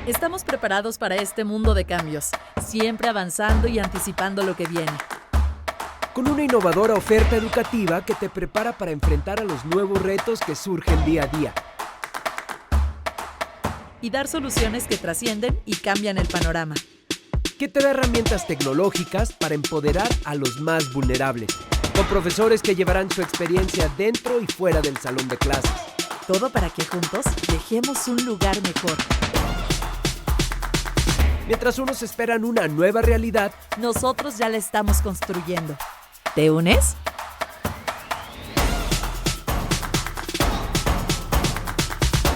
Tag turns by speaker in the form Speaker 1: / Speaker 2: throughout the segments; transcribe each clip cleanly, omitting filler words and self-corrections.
Speaker 1: Estamos preparados para este mundo de cambios, siempre avanzando y anticipando lo que viene.
Speaker 2: Con una innovadora oferta educativa que te prepara para enfrentar a los nuevos retos que surgen día a día.
Speaker 1: Y dar soluciones que trascienden y cambian el panorama.
Speaker 2: Que te da herramientas tecnológicas para empoderar a los más vulnerables. Con profesores que llevarán su experiencia dentro y fuera del salón de clases.
Speaker 1: Todo para que juntos dejemos un lugar mejor.
Speaker 2: Mientras unos esperan una nueva realidad,
Speaker 1: nosotros ya la estamos construyendo. ¿Te unes?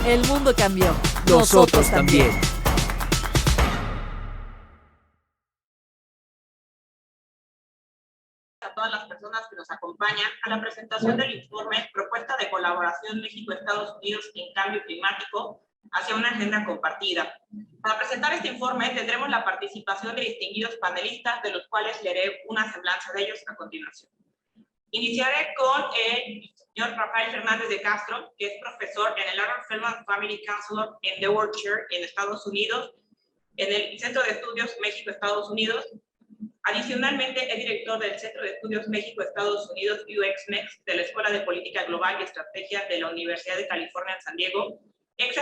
Speaker 1: El mundo cambió.
Speaker 2: Nosotros también.
Speaker 3: A todas las personas que nos acompañan a la presentación del informe Propuesta de Colaboración México-Estados Unidos en Cambio Climático hacia una agenda compartida. Para presentar este informe tendremos la participación de distinguidos panelistas, de los cuales leeré una semblanza de ellos a continuación. Iniciaré con el señor Rafael Fernández de Castro, que es profesor en el Arnold Feldman Family Counselor en Delaware en Estados Unidos, en el Centro de Estudios México-Estados Unidos. Adicionalmente, es director del Centro de Estudios México-Estados Unidos UXMEX de la Escuela de Política Global y Estrategia de la Universidad de California en San Diego, ex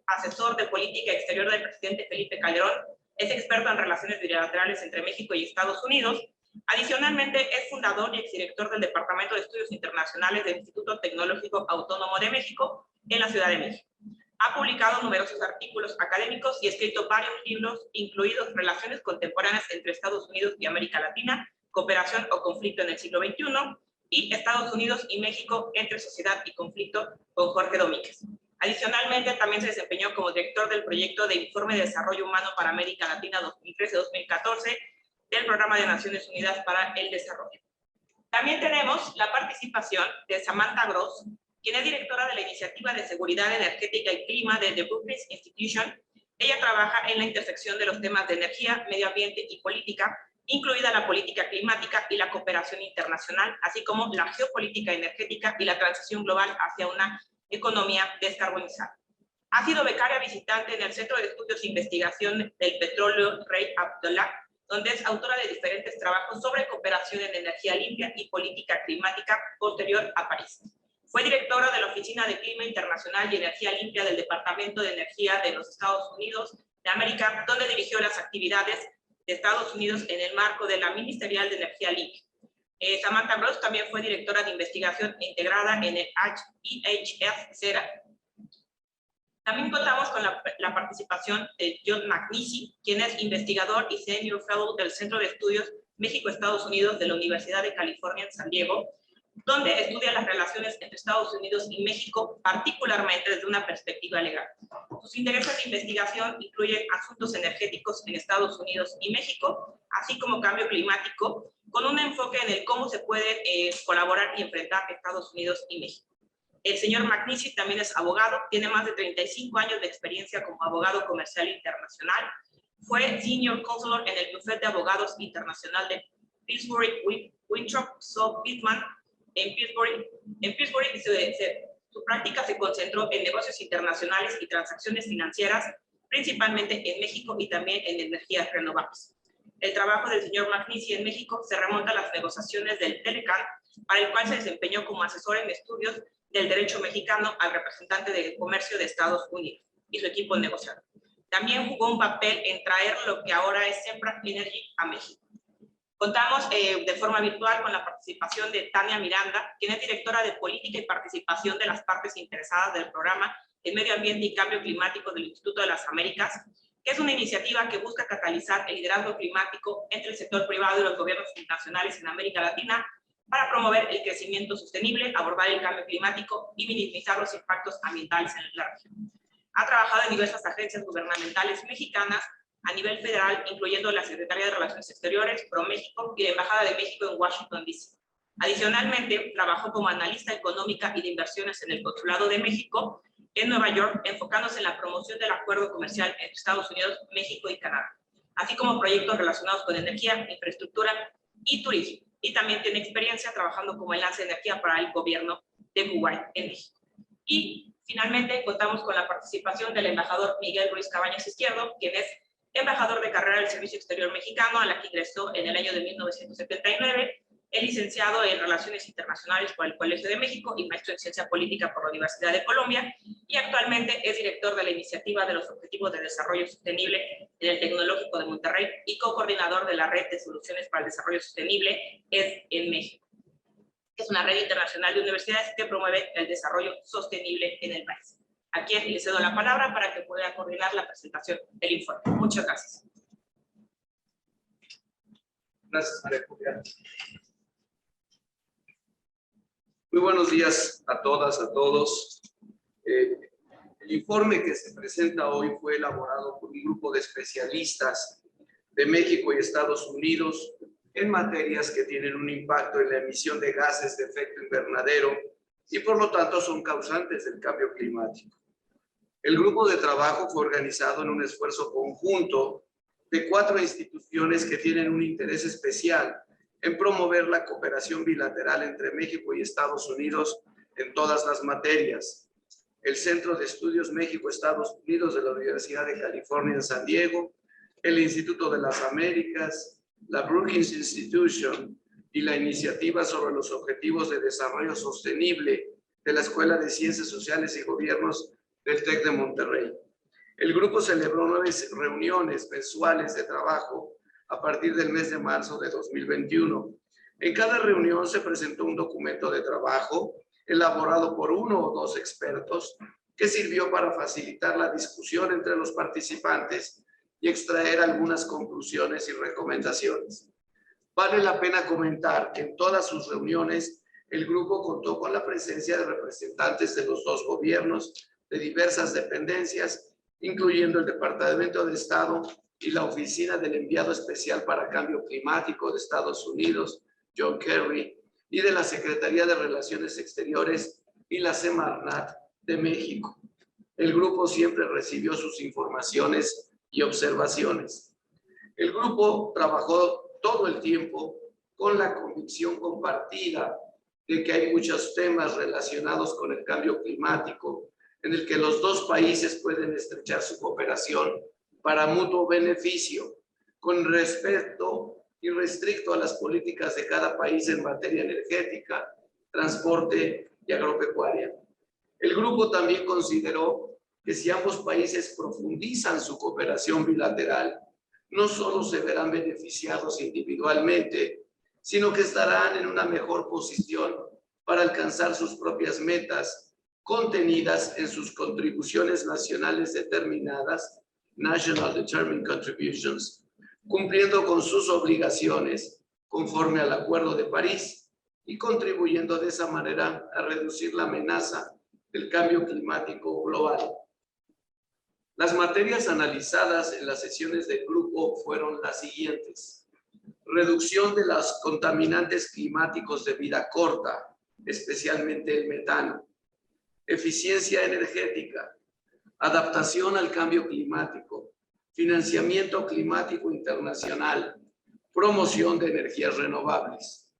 Speaker 3: asesor de política exterior del presidente Felipe Calderón, es experto en relaciones bilaterales entre México y Estados Unidos. Adicionalmente, es fundador y exdirector del Departamento de Estudios Internacionales del Instituto Tecnológico Autónomo de México en la Ciudad de México. Ha publicado numerosos artículos académicos y escrito varios libros, incluidos Relaciones Contemporáneas entre Estados Unidos y América Latina, Cooperación o Conflicto en el siglo XXI, y Estados Unidos y México entre Sociedad y Conflicto, con Jorge Domínguez. Adicionalmente, también se desempeñó como director del proyecto de Informe de Desarrollo Humano para América Latina 2013-2014 del Programa de Naciones Unidas para el Desarrollo. También tenemos la participación de Samantha Gross, quien es directora de la Iniciativa de Seguridad Energética y Clima de The Brookings Institution. Ella trabaja en la intersección de los temas de energía, medio ambiente y política, incluida la política climática y la cooperación internacional, así como la geopolítica energética y la transición global hacia una economía descarbonizada. Ha sido becaria visitante en el Centro de Estudios e Investigación del Petróleo Rey Abdullah, donde es autora de diferentes trabajos sobre cooperación en energía limpia y política climática posterior a París. Fue directora de la Oficina de Clima Internacional y Energía Limpia del Departamento de Energía de los Estados Unidos de América, donde dirigió las actividades de Estados Unidos en el marco de la Ministerial de Energía Limpia. Samantha Gross también fue directora de investigación integrada en el EHS CERA. También contamos con la participación de John McNeese, quien es investigador y Senior Fellow del Centro de Estudios México-Estados Unidos de la Universidad de California en San Diego, donde estudia las relaciones entre Estados Unidos y México, particularmente desde una perspectiva legal. Sus intereses de investigación incluyen asuntos energéticos en Estados Unidos y México, así como cambio climático, con un enfoque en el cómo se puede colaborar y enfrentar Estados Unidos y México. El señor McNeese también es abogado, tiene más de 35 años de experiencia como abogado comercial internacional, fue Senior Counselor en el Bufete de Abogados Internacional de Pillsbury Winthrop Shaw Pittman. En Pillsbury su práctica se concentró en negocios internacionales y transacciones financieras, principalmente en México y también en energías renovables. El trabajo del señor McNeese en México se remonta a las negociaciones del Telecan, para el cual se desempeñó como asesor en estudios del derecho mexicano al representante de comercio de Estados Unidos y su equipo negociador. También jugó un papel en traer lo que ahora es Sempra Energy a México. Contamos de forma virtual con la participación de Tania Miranda, quien es directora de Política y Participación de las Partes Interesadas del Programa de Medio Ambiente y Cambio Climático del Instituto de las Américas, que es una iniciativa que busca catalizar el liderazgo climático entre el sector privado y los gobiernos nacionales en América Latina para promover el crecimiento sostenible, abordar el cambio climático y minimizar los impactos ambientales en la región. Ha trabajado en diversas agencias gubernamentales mexicanas a nivel federal, incluyendo la Secretaría de Relaciones Exteriores, ProMéxico y la Embajada de México en Washington, D.C. Adicionalmente, trabajó como analista económica y de inversiones en el Consulado de México en Nueva York, enfocándose en la promoción del acuerdo comercial entre Estados Unidos, México y Canadá, así como proyectos relacionados con energía, infraestructura y turismo. Y también tiene experiencia trabajando como enlace de energía para el gobierno de Kuwait en México. Y Finalmente, contamos con la participación del embajador Miguel Ruiz Cabañas Izquierdo, quien es embajador de carrera del Servicio Exterior Mexicano, a la que ingresó en el año de 1979, es licenciado en Relaciones Internacionales por el Colegio de México y maestro en Ciencia Política por la Universidad de Colombia, y actualmente es director de la Iniciativa de los Objetivos de Desarrollo Sostenible en el Tecnológico de Monterrey y co-coordinador de la Red de Soluciones para el Desarrollo Sostenible en México. Es una red internacional de universidades que promueve el desarrollo sostenible en el país. A quien le cedo la palabra para que pueda coordinar la presentación del informe. Muchas gracias.
Speaker 4: Gracias, María Julia. Muy buenos días a todas, a todos. El informe que se presenta hoy fue elaborado por un grupo de especialistas de México y Estados Unidos en materias que tienen un impacto en la emisión de gases de efecto invernadero y por lo tanto son causantes del cambio climático. El grupo de trabajo fue organizado en un esfuerzo conjunto de 4 instituciones que tienen un interés especial en promover la cooperación bilateral entre México y Estados Unidos en todas las materias. El Centro de Estudios México-Estados Unidos de la Universidad de California en San Diego, el Instituto de las Américas, la Brookings Institution y la Iniciativa sobre los Objetivos de Desarrollo Sostenible de la Escuela de Ciencias Sociales y Gobiernos del TEC de Monterrey. El grupo celebró 9 reuniones mensuales de trabajo a partir del mes de marzo de 2021. En cada reunión se presentó un documento de trabajo elaborado por 1 o 2 expertos que sirvió para facilitar la discusión entre los participantes y extraer algunas conclusiones y recomendaciones. Vale la pena comentar que en todas sus reuniones el grupo contó con la presencia de representantes de los 2 gobiernos de diversas dependencias, incluyendo el Departamento de Estado y la Oficina del Enviado Especial para Cambio Climático de Estados Unidos, John Kerry, y de la Secretaría de Relaciones Exteriores y la Semarnat de México. El grupo siempre recibió sus informaciones y observaciones. El grupo trabajó todo el tiempo con la convicción compartida de que hay muchos temas relacionados con el cambio climático en el que los 2 países pueden estrechar su cooperación para mutuo beneficio, con respeto irrestricto a las políticas de cada país en materia energética, transporte y agropecuaria. El grupo también consideró que si ambos países profundizan su cooperación bilateral, no solo se verán beneficiados individualmente, sino que estarán en una mejor posición para alcanzar sus propias metas contenidas en sus contribuciones nacionales determinadas, National Determined Contributions, cumpliendo con sus obligaciones conforme al Acuerdo de París y contribuyendo de esa manera a reducir la amenaza del cambio climático global. Las materias analizadas en las sesiones del grupo fueron las siguientes: reducción de los contaminantes climáticos de vida corta, especialmente el metano; eficiencia energética; adaptación al cambio climático; financiamiento climático internacional; promoción de energías renovables.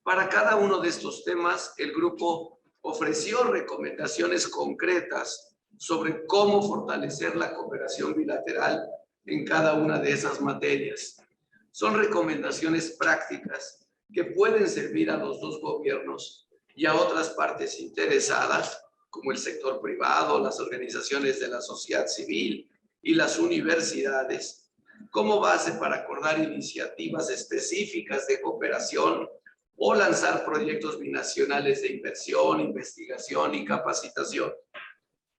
Speaker 4: Para cada uno de estos temas, el grupo ofreció recomendaciones concretas sobre cómo fortalecer la cooperación bilateral en cada una de esas materias. Son recomendaciones prácticas que pueden servir a los 2 gobiernos y a otras partes interesadas, como el sector privado, las organizaciones de la sociedad civil y las universidades, como base para acordar iniciativas específicas de cooperación o lanzar proyectos binacionales de inversión, investigación y capacitación.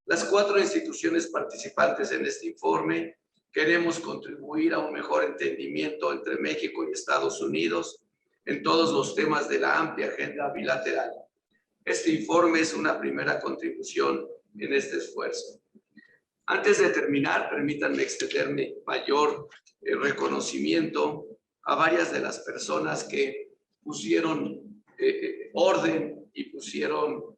Speaker 4: Las 4 instituciones participantes en este informe queremos contribuir a un mejor entendimiento entre México y Estados Unidos en todos los temas de la amplia agenda bilateral. Este informe es una primera contribución en este esfuerzo. Antes de terminar, permítanme extenderme mayor reconocimiento a varias de las personas que pusieron orden y pusieron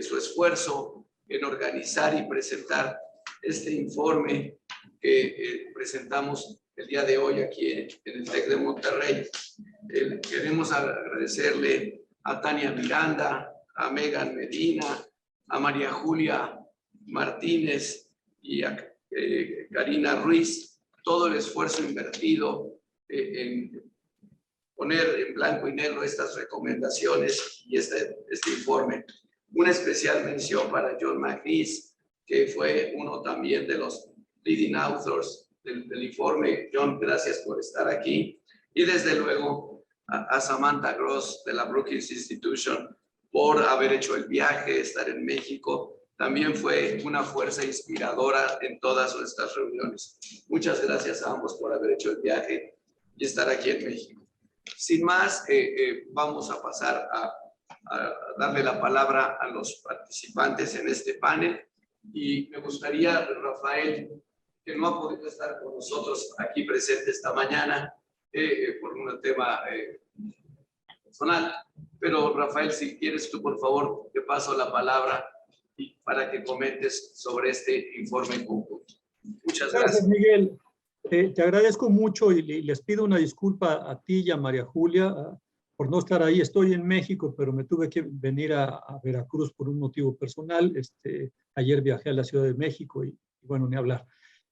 Speaker 4: su esfuerzo en organizar y presentar este informe que presentamos el día de hoy aquí en el TEC de Monterrey. Queremos agradecerle a Tania Miranda, a Megan Medina, a María Julia Martínez y a Karina Ruiz, todo el esfuerzo invertido en poner en blanco y negro estas recomendaciones y este informe. Una especial mención para John McNeese, que fue uno también de los leading authors del informe. John, gracias por estar aquí. Y desde luego a Samantha Gross de la Brookings Institution por haber hecho el viaje, estar en México. También fue una fuerza inspiradora en todas nuestras reuniones. Muchas gracias a ambos por haber hecho el viaje y estar aquí en México. Sin más, vamos a pasar a darle la palabra a los participantes en este panel. Y me gustaría, Rafael, que no ha podido estar con nosotros aquí presente esta mañana por un tema personal. Pero Rafael, si quieres tú, por favor, te paso la palabra para que comentes sobre este informe conjunto. Muchas gracias.
Speaker 5: Gracias, Miguel. Te agradezco mucho y les pido una disculpa a ti y a María Julia por no estar ahí. Estoy en México, pero me tuve que venir a Veracruz por un motivo personal. Ayer viajé a la Ciudad de México y bueno, ni hablar.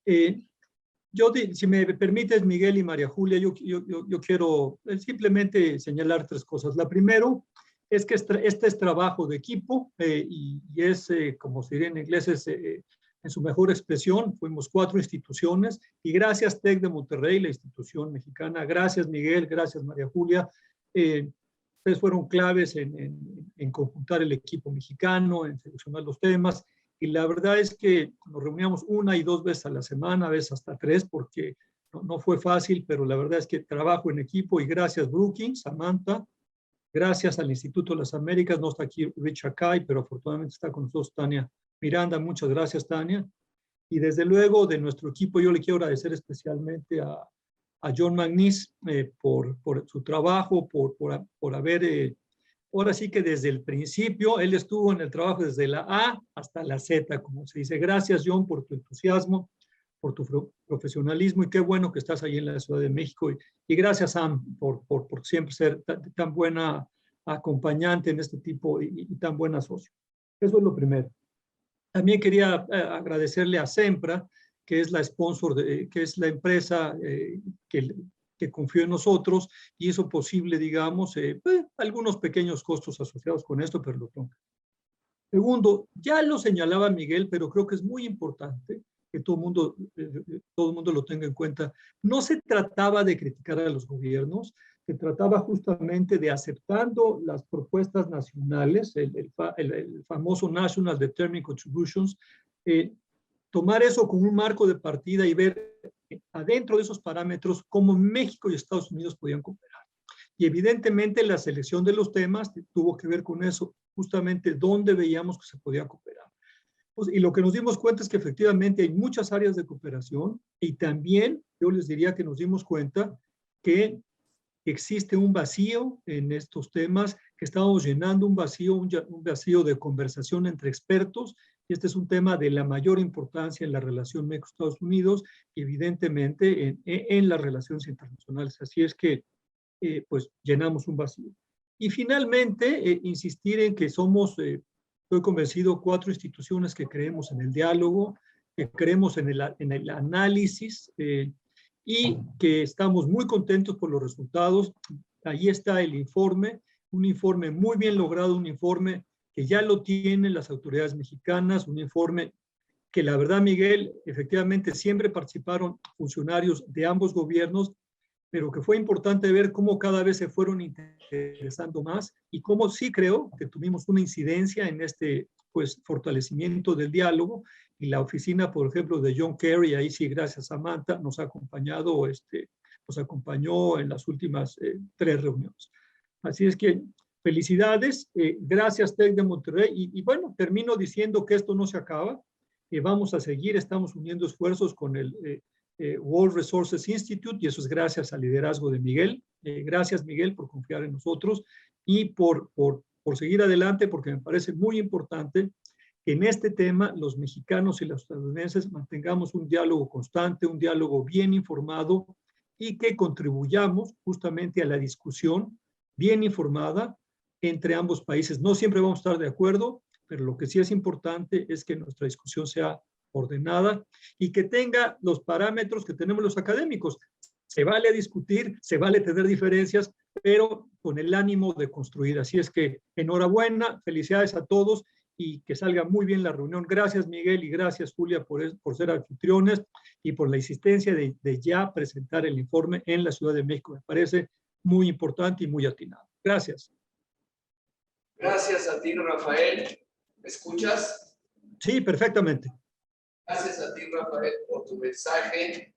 Speaker 5: Si me permites, Miguel y María Julia, yo quiero simplemente señalar tres cosas. La primero es que este es trabajo de equipo y es, como se diría en inglés, en su mejor expresión. Fuimos 4 instituciones y gracias TEC de Monterrey, la institución mexicana, gracias Miguel, gracias María Julia. Ustedes fueron claves en conjuntar el equipo mexicano, en seleccionar los temas. Y la verdad es que nos reuníamos 1 y 2 veces a la semana, a veces hasta 3, porque no fue fácil, pero la verdad es que trabajo en equipo y gracias Brookings, Samantha, gracias al Instituto de las Américas. No está aquí Richard Kay, pero afortunadamente está con nosotros Tania Miranda. Muchas gracias, Tania. Y desde luego de nuestro equipo yo le quiero agradecer especialmente a John McNeese por su trabajo, por haber... ahora sí que desde el principio, él estuvo en el trabajo desde la A hasta la Z, como se dice. Gracias, John, por tu entusiasmo, por tu profesionalismo, y qué bueno que estás ahí en la Ciudad de México. Y gracias, Sam, por siempre ser tan buena acompañante en este tipo y tan buena socio. Eso es lo primero. También quería agradecerle a Sempra, que es la sponsor, que es la empresa que confió en nosotros y hizo posible, digamos, algunos pequeños costos asociados con esto, pero lo tengo. Segundo, ya lo señalaba Miguel, pero creo que es muy importante que todo el mundo lo tenga en cuenta. No se trataba de criticar a los gobiernos, se trataba justamente de, aceptando las propuestas nacionales, el famoso National Determined Contributions, tomar eso como un marco de partida y ver adentro de esos parámetros cómo México y Estados Unidos podían cooperar. Y evidentemente la selección de los temas tuvo que ver con eso, justamente dónde veíamos que se podía cooperar. Pues, y lo que nos dimos cuenta es que efectivamente hay muchas áreas de cooperación y también yo les diría que nos dimos cuenta que existe un vacío en estos temas, que estamos llenando un vacío de conversación entre expertos. Y este es un tema de la mayor importancia en la relación México-Estados Unidos y evidentemente en las relaciones internacionales. Así es que pues llenamos un vacío. Y finalmente, insistir en que somos, estoy convencido, 4 instituciones que creemos en el diálogo, que creemos en el análisis y que estamos muy contentos por los resultados. Ahí está el informe, un informe muy bien logrado, un informe que ya lo tienen las autoridades mexicanas, un informe que la verdad, Miguel, efectivamente siempre participaron funcionarios de ambos gobiernos, pero que fue importante ver cómo cada vez se fueron interesando más y cómo sí creo que tuvimos una incidencia en este pues, fortalecimiento del diálogo. Y la oficina, por ejemplo, de John Kerry, ahí sí, gracias a Samantha, nos ha acompañado, nos acompañó en las últimas 3 reuniones. Así es que felicidades, gracias TEC de Monterrey y bueno, termino diciendo que esto no se acaba, vamos a seguir, estamos uniendo esfuerzos con el World Resources Institute y eso es gracias al liderazgo de Miguel. Gracias Miguel por confiar en nosotros y por seguir adelante, porque me parece muy importante que en este tema los mexicanos y los estadounidenses mantengamos un diálogo constante, un diálogo bien informado y que contribuyamos justamente a la discusión bien informada entre ambos países. No siempre vamos a estar de acuerdo, pero lo que sí es importante es que nuestra discusión sea ordenada y que tenga los parámetros que tenemos los académicos. Se vale discutir, se vale tener diferencias, pero con el ánimo de construir. Así es que enhorabuena, felicidades a todos y que salga muy bien la reunión. Gracias, Miguel, y gracias, Julia, por ser anfitriones y por la insistencia de ya presentar el informe en la Ciudad de México. Me parece muy importante y muy atinado. Gracias.
Speaker 4: Gracias a ti, Rafael. ¿Me escuchas?
Speaker 5: Sí, perfectamente.
Speaker 4: Gracias a ti, Rafael, por tu mensaje.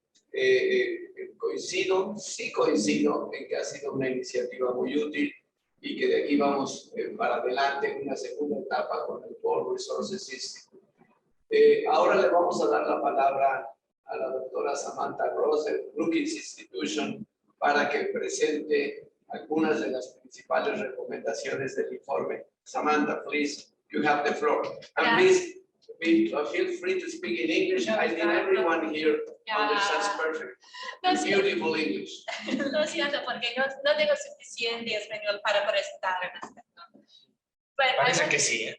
Speaker 4: Coincido en que ha sido una iniciativa muy útil y que de aquí vamos para adelante en una segunda etapa con el World Resources Institute. Ahora le vamos a dar la palabra a la doctora Samantha Gross del Brookings Institution para que presente algunas de las principales recomendaciones del informe. Samantha, please, you have the floor. And please, feel free to speak in English. I think everyone here understands perfect. Beautiful English.
Speaker 6: Lo siento porque no tengo suficiente español para presentar en español. Parece que sí, ¿eh?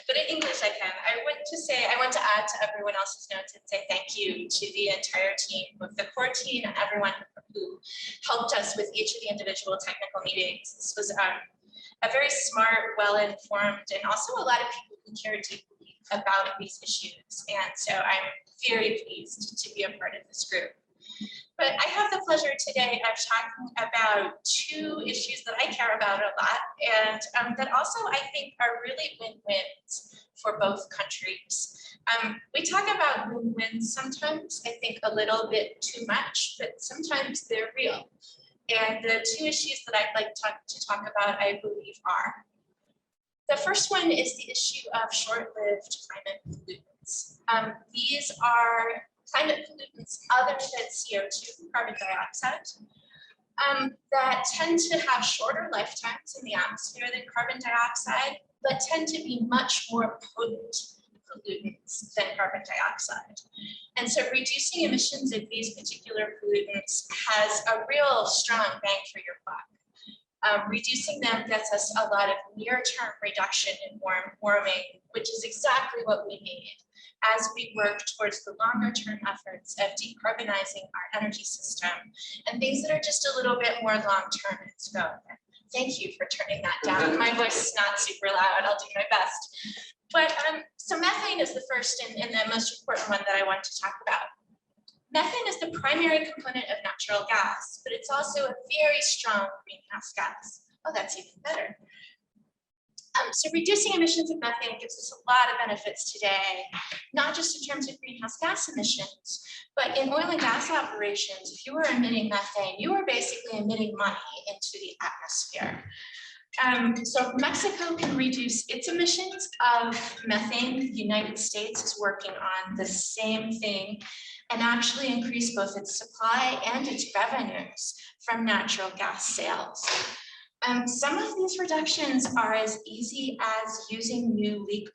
Speaker 6: but in English I can. I want to add to everyone else's notes and say thank you to the entire team, with the core team and everyone who helped us with each of the individual technical meetings. This was a very smart, well-informed, and also a lot of people who care deeply about these issues. And so I'm very pleased to be a part of this group. But I have the pleasure today of talking about two issues that I care about a lot and that also I think are really win-wins for both countries. We talk about win-wins sometimes, I think a little bit too much, but sometimes they're real. And the two issues that I'd like to talk about, I believe, are. The first one is the issue of short-lived climate pollutants. These are climate pollutants other than CO2, carbon dioxide, that tend to have shorter lifetimes in the atmosphere than carbon dioxide, but tend to be much more potent pollutants than carbon dioxide. And so reducing emissions of these particular pollutants has a real strong bang for your buck. Reducing them gets us a lot of near-term reduction in warming, which is exactly what we need as we work towards the longer-term efforts of decarbonizing our energy system and things that are just a little bit more long-term in scope. Thank you for turning that down. My voice is not super loud. I'll do my best. But so methane is the first and the most important one that I want to talk about. Methane is the primary component of natural gas, but it's also a very strong greenhouse gas. Oh, that's even better. So reducing emissions of methane gives us a lot of benefits today, not just in terms of greenhouse gas emissions, but in oil and gas operations. If you were emitting methane, you are basically emitting money into the atmosphere. So Mexico can reduce its emissions of methane. The United States is working on the same thing and actually increase both its supply and its revenues from natural gas sales. Some of these reductions are as easy as using new leak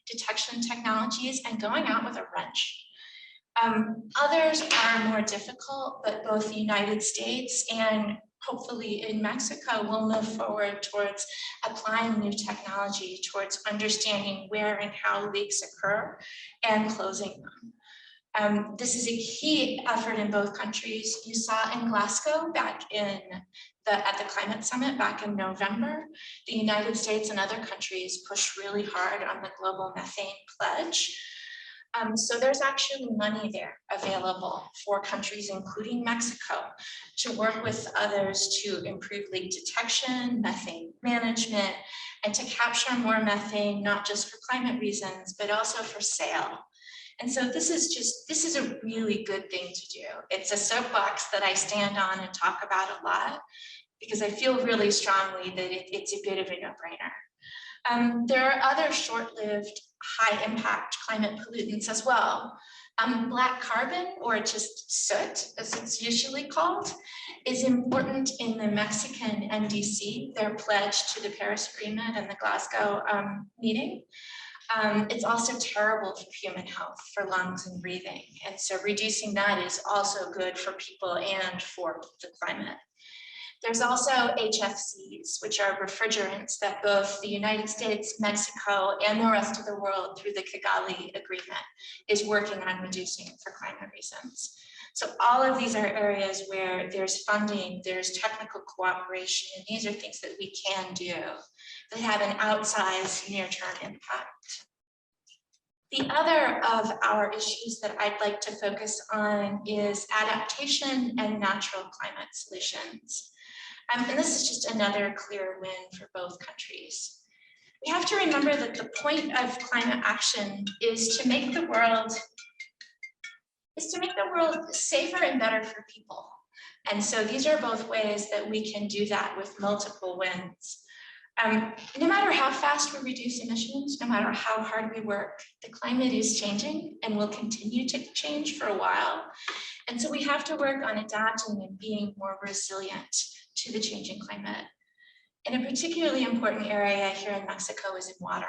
Speaker 6: detection technologies and going out with a wrench. Others are more difficult, but both the United States and hopefully in Mexico will move forward towards applying new technology, towards understanding where and how leaks occur and closing them. This is a key effort in both countries. You saw in Glasgow back at the climate summit back in November, the United States and other countries pushed really hard on the global methane pledge. So there's actually money there available for countries, including Mexico, to work with others to improve leak detection, methane management, and to capture more methane, not just for climate reasons, but also for sale. And so this is a really good thing to do. It's a soapbox that I stand on and talk about a lot because I feel really strongly that it's a bit of a no-brainer. There are other short-lived, high-impact climate pollutants as well. Black carbon, or just soot, as it's usually called, is important in the Mexican NDC, their pledge to the Paris Agreement and the Glasgow meeting. It's also terrible for human health, for lungs and breathing. And so reducing that is also good for people and for the climate. There's also HFCs, which are refrigerants that both the United States, Mexico, and the rest of the world through the Kigali Agreement is working on reducing for climate reasons. So all of these are areas where there's funding, there's technical cooperation, and these are things that we can do that have an outsized near-term impact. The other of our issues that I'd like to focus on is adaptation and natural climate solutions. And this is just another clear win for both countries. We have to remember that the point of climate action is to make the world safer and better for people. And so these are both ways that we can do that with multiple wins. No matter how fast we reduce emissions, no matter how hard we work, the climate is changing and will continue to change for a while. And so we have to work on adapting and being more resilient to the changing climate. And a particularly important area here in Mexico is in water.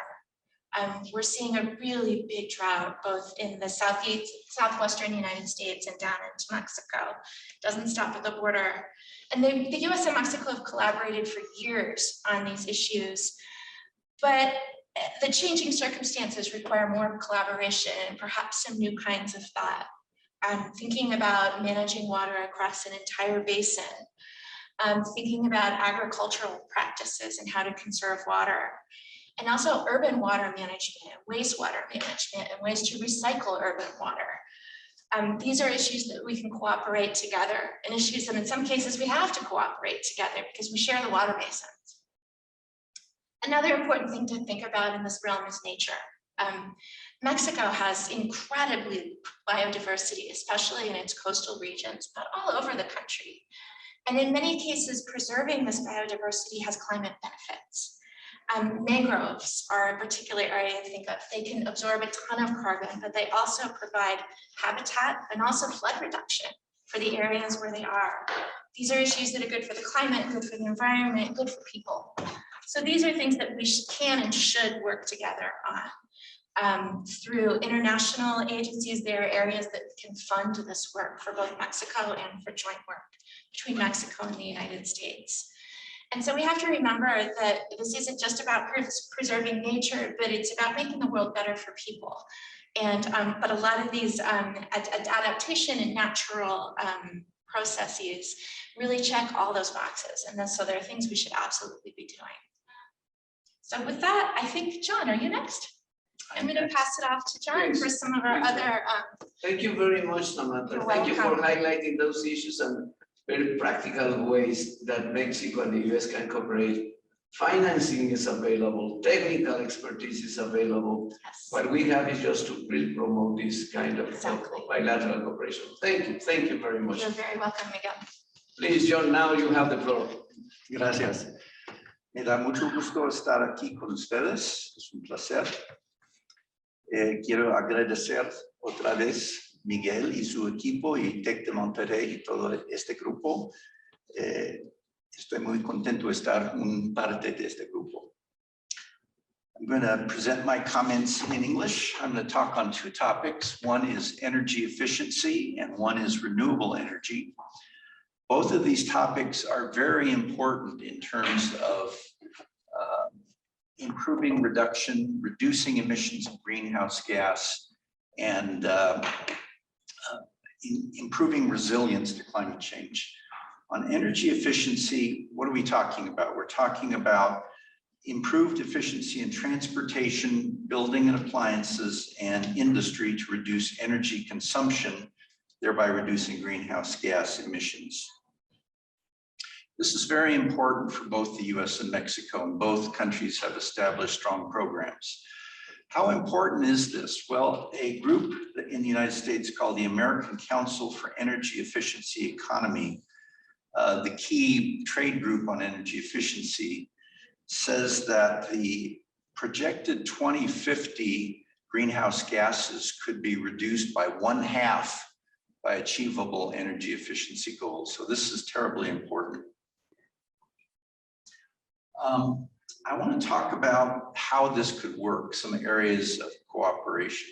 Speaker 6: We're seeing a really big drought, both in the southwestern United States and down into Mexico. Doesn't stop at the border. And the US and Mexico have collaborated for years on these issues, but the changing circumstances require more collaboration and perhaps some new kinds of thought. Thinking about managing water across an entire basin, thinking about agricultural practices and how to conserve water, and also urban water management, wastewater management, and ways to recycle urban water. These are issues that we can cooperate together, and issues that in some cases we have to cooperate together because we share the water basins. Another important thing to think about in this realm is nature. Mexico has incredibly biodiversity, especially in its coastal regions, but all over the country. And in many cases, preserving this biodiversity has climate benefits. Mangroves are a particular area to think of. They can absorb a ton of carbon, but they also provide habitat and also flood reduction for the areas where they are. These are issues that are good for the climate, good for the environment, good for people. So these are things that we can and should work together on. Through international agencies, there are areas that can fund this work for both Mexico and for joint work between Mexico and the United States. And so we have to remember that this isn't just about preserving nature, but it's about making the world better for people. And but a lot of these adaptation and natural processes really check all those boxes. And so there are things we should absolutely be doing. So with that, I think, John, are you next? I'm going to pass it off to John for some of our other.
Speaker 4: Thank you very much, Samantha. Thank you for highlighting those issues and very practical ways that Mexico and the US can cooperate. Financing is available, technical expertise is available.
Speaker 6: Yes.
Speaker 4: What we have is just to really promote this kind of bilateral cooperation. Thank you very much.
Speaker 6: You're very welcome, Miguel.
Speaker 4: Please, John, now you have the floor.
Speaker 7: Gracias. Me da mucho gusto estar aquí con ustedes. Es un placer. Quiero agradecer otra vez Miguel y su equipo y TEC de Monterrey y todo este grupo. Estoy muy contento de estar un parte de este grupo. I'm going to present my comments in English. I'm going to talk on two topics. One is energy efficiency and one is renewable energy. Both of these topics are very important in terms of improving reducing emissions of greenhouse gas, and improving resilience to climate change. On energy efficiency, what are we talking about? We're talking about improved efficiency in transportation, building and appliances, and industry to reduce energy consumption, thereby reducing greenhouse gas emissions. This is very important for both the US and Mexico, and both countries have established strong programs. How important is this? Well, a group in the United States called the American Council for Energy Efficiency Economy, the key trade group on energy efficiency, says that the projected 2050 greenhouse gases could be reduced by 1/2 by achievable energy efficiency goals. So this is terribly important. I want to talk about how this could work, some areas of cooperation.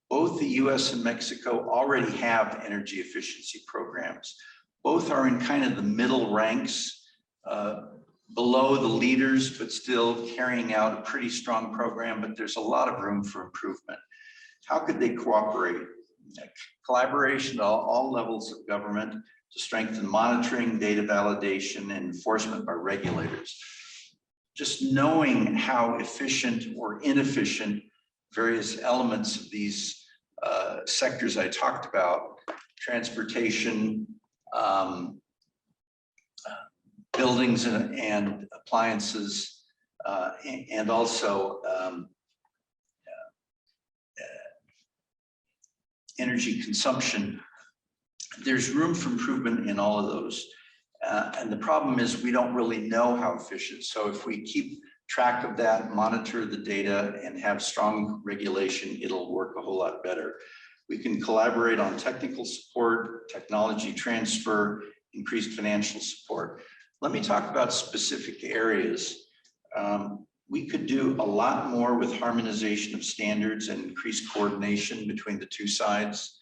Speaker 7: Both the US and Mexico already have energy efficiency programs. Both are in kind of the middle ranks below the leaders, but still carrying out a pretty strong program, but there's a lot of room for improvement. How could they cooperate? Collaboration at all levels of government to strengthen monitoring, data validation, and enforcement by regulators. Just knowing how efficient or inefficient various elements of these sectors I talked about, transportation, buildings and appliances, and also energy consumption, there's room for improvement in all of those. And the problem is we don't really know how efficient. So if we keep track of that, monitor the data, and have strong regulation, it'll work a whole lot better. We can collaborate on technical support, technology transfer, increased financial support. Let me talk about specific areas. We could do a lot more with harmonization of standards and increased coordination between the two sides.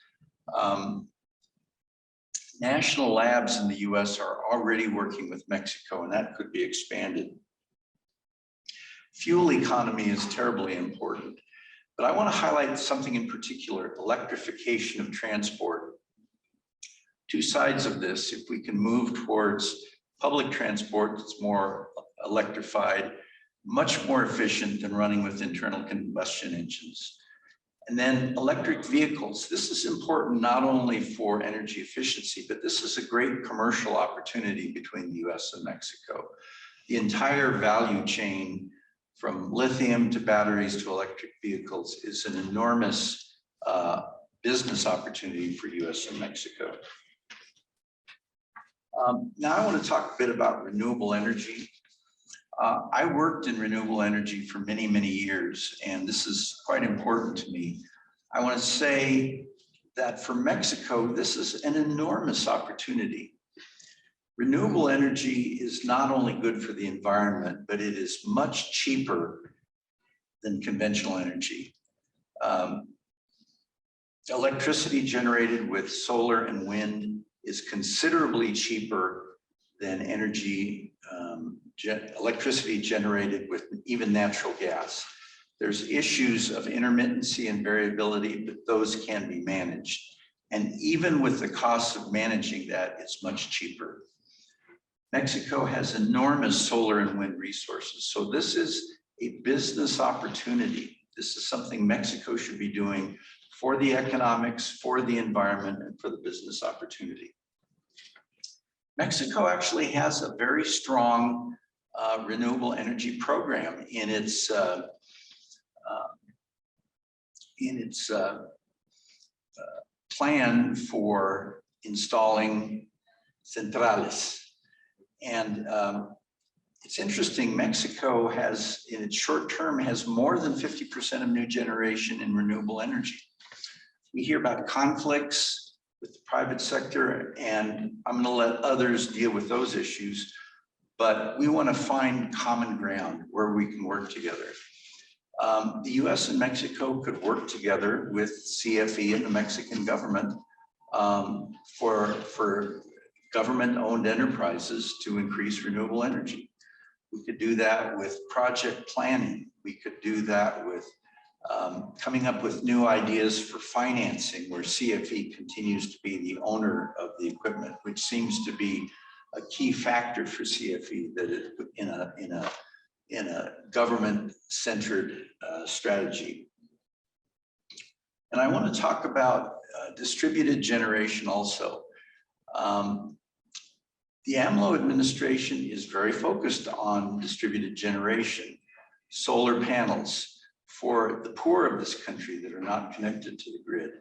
Speaker 7: National labs in the US are already working with Mexico, and that could be expanded. Fuel economy is terribly important, but I want to highlight something in particular: electrification of transport. Two sides of this: if we can move towards public transport that's more electrified, much more efficient than running with internal combustion engines. And then electric vehicles. This is important not only for energy efficiency, but this is a great commercial opportunity between the US and Mexico. The entire value chain from lithium to batteries to electric vehicles is an enormous business opportunity for US and Mexico. Now I want to talk a bit about renewable energy. I worked in renewable energy for many, many years, and this is quite important to me. I want to say that for Mexico, this is an enormous opportunity. Renewable energy is not only good for the environment, but it is much cheaper than conventional energy. Electricity generated with solar and wind is considerably cheaper than electricity generated with even natural gas. There's issues of intermittency and variability, but those can be managed. And even with the cost of managing that, it's much cheaper. Mexico has enormous solar and wind resources. So this is a business opportunity. This is something Mexico should be doing for the economics, for the environment, and for the business opportunity. Mexico actually has a very strong renewable energy program in its plan for installing centrales. And it's interesting, Mexico has, in its short term, has more than 50% of new generation in renewable energy. We hear about conflicts with the private sector, and I'm going to let others deal with those issues, but we want to find common ground where we can work together. The US and Mexico could work together with CFE and the Mexican government for government-owned enterprises to increase renewable energy. We could do that with project planning. We could do that with coming up with new ideas for financing, where CFE continues to be the owner of the equipment, which seems to be a key factor for CFE, that it, in a government-centered strategy. And I want to talk about distributed generation also. The AMLO administration is very focused on distributed generation, solar panels for the poor of this country that are not connected to the grid.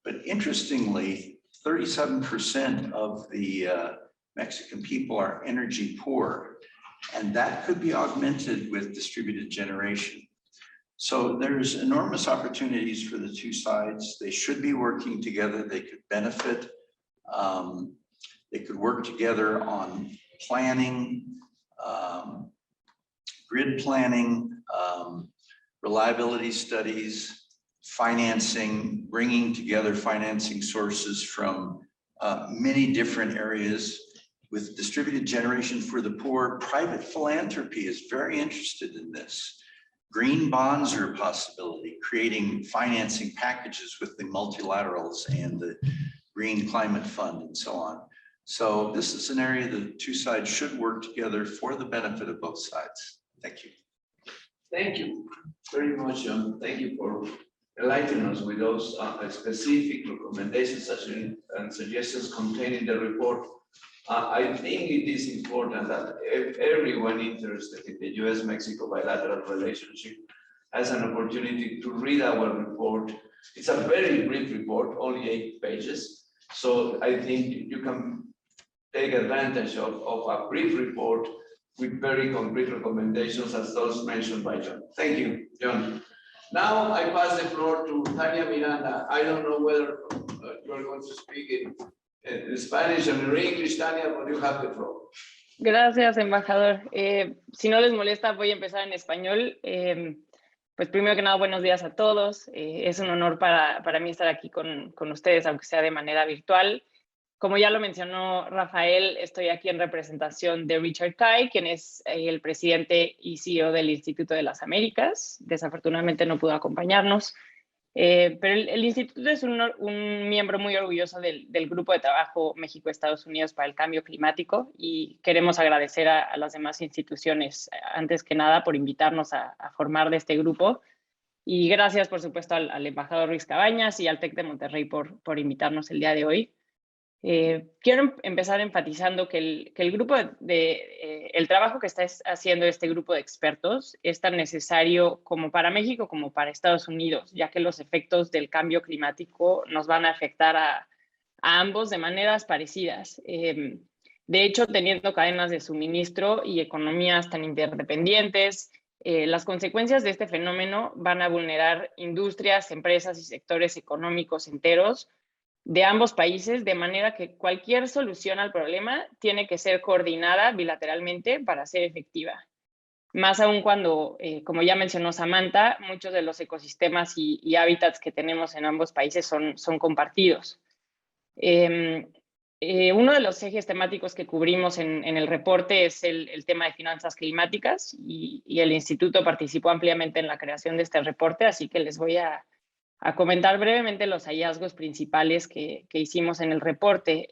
Speaker 7: But interestingly, 37% of the Mexican people are energy poor, and that could be augmented with distributed generation. So there's enormous opportunities for the two sides. They should be working together. They could benefit. They could work together on planning, grid planning, reliability studies, financing, bringing together financing sources from many different areas. with distributed generation for the poor. Private philanthropy is very interested in this. Green bonds are a possibility, creating financing packages with the multilaterals and the Green Climate Fund and so on. So this is an area the two sides should work together for the benefit of both sides. Thank you.
Speaker 8: Thank you very much, John. Thank you for enlightening us with those specific recommendations and suggestions contained in the report. I think it is important that everyone interested in the U.S.-Mexico bilateral relationship has an opportunity to read our report. It's a very brief report, only 8 pages. So I think you can take advantage of a brief report with very concrete recommendations as those mentioned by John. Thank you, John. Now I pass the floor to Tania Miranda. I don't know whether you're going to speak in Spanish and in English, Tania, but you have the floor.
Speaker 9: Gracias, embajador. Si no les molesta, voy a empezar en español. Pues primero que nada, buenos días a todos. Es un honor para mí estar aquí con ustedes, aunque sea de manera virtual. Como ya lo mencionó Rafael, estoy aquí en representación de Richard Cai, quien es el presidente y CEO del Instituto de las Américas. Desafortunadamente no pudo acompañarnos. Pero el instituto es un miembro muy orgulloso del Grupo de Trabajo México-Estados Unidos para el Cambio Climático y queremos agradecer a las demás instituciones, antes que nada, por invitarnos a formar de este grupo. Y gracias, por supuesto, al embajador Ruiz Cabañas y al TEC de Monterrey por invitarnos el día de hoy. Quiero empezar enfatizando que el grupo el trabajo que está haciendo este grupo de expertos es tan necesario como para México como para Estados Unidos, ya que los efectos del cambio climático nos van a afectar a ambos de maneras parecidas. De hecho, teniendo cadenas de suministro y economías tan interdependientes, las consecuencias de este fenómeno van a vulnerar industrias, empresas y sectores económicos enteros de ambos países, de manera que cualquier solución al problema tiene que ser coordinada bilateralmente para ser efectiva. Más aún cuando, como ya mencionó Samantha, muchos de los ecosistemas y hábitats que tenemos en ambos países son compartidos. Uno de los ejes temáticos que cubrimos en el reporte es el tema de finanzas climáticas y el instituto participó ampliamente en la creación de este reporte, así que les voy a comentar brevemente los hallazgos principales que hicimos en el reporte.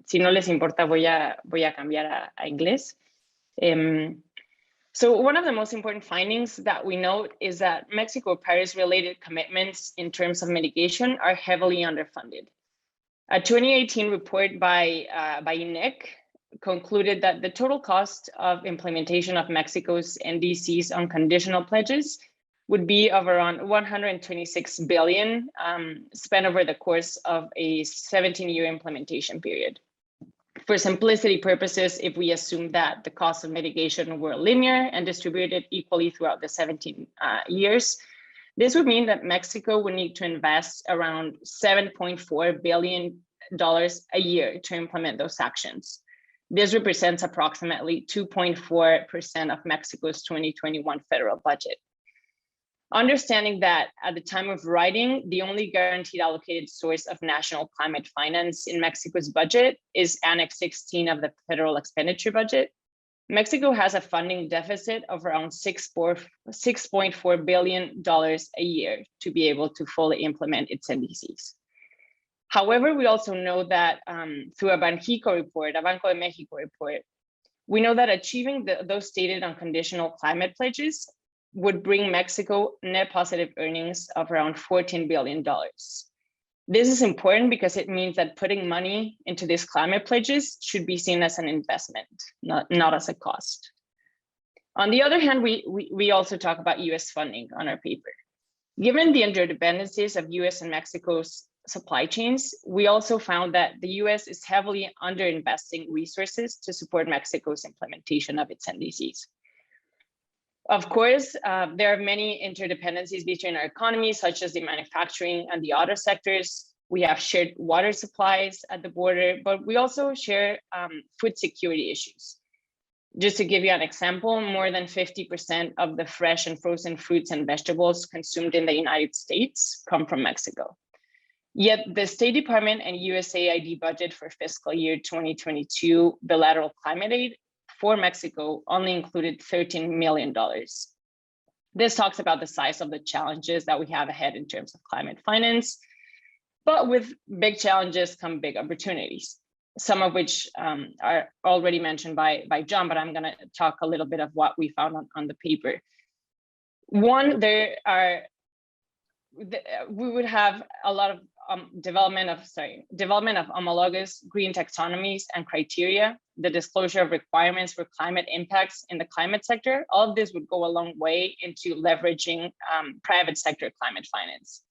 Speaker 9: Si no les importa, voy a cambiar a inglés. So one of the most important findings that we note is that Mexico Paris-related commitments in terms of mitigation are heavily underfunded. A 2018 report by INEC concluded that the total cost of implementation of Mexico's NDC's unconditional pledges would be of around 126 billion spent over the course of a 17-year implementation period. For simplicity purposes, if we assume that the cost of mitigation were linear and distributed equally throughout the 17 years, this would mean that Mexico would need to invest around $7.4 billion a year to implement those actions. This represents approximately 2.4% of Mexico's 2021 federal budget. Understanding that at the time of writing, the only guaranteed allocated source of national climate finance in Mexico's budget is Annex 16 of the federal expenditure budget, Mexico has a funding deficit of around $6.4 billion a year to be able to fully implement its NDCs. However, we also know that through a Banxico report, a Banco de Mexico report, we know that achieving those stated unconditional climate pledges would bring Mexico net positive earnings of around $14 billion. This is important because it means that putting money into these climate pledges should be seen as an investment, not as a cost. On the other hand, we also talk about US funding on our paper. Given the interdependencies of US and Mexico's supply chains, we also found that the US is heavily underinvesting resources to support Mexico's implementation of its NDCs. Of course, there are many interdependencies between our economies, such as the manufacturing and the auto sectors. We have shared water supplies at the border, but we also share food security issues. Just to give you an example, more than 50% of the fresh and frozen fruits and vegetables consumed in the United States come from Mexico. Yet the State Department and USAID budget for fiscal year 2022 bilateral climate aid for Mexico only included $13 million. This talks about the size of the challenges that we have ahead in terms of climate finance, but with big challenges come big opportunities, some of which are already mentioned by John, but I'm gonna talk a little bit of what we found on the paper. One, we would have a lot of development of homologous green taxonomies and criteria, the disclosure of requirements for climate impacts in the climate sector. All of this would go a long way into leveraging private sector climate finance.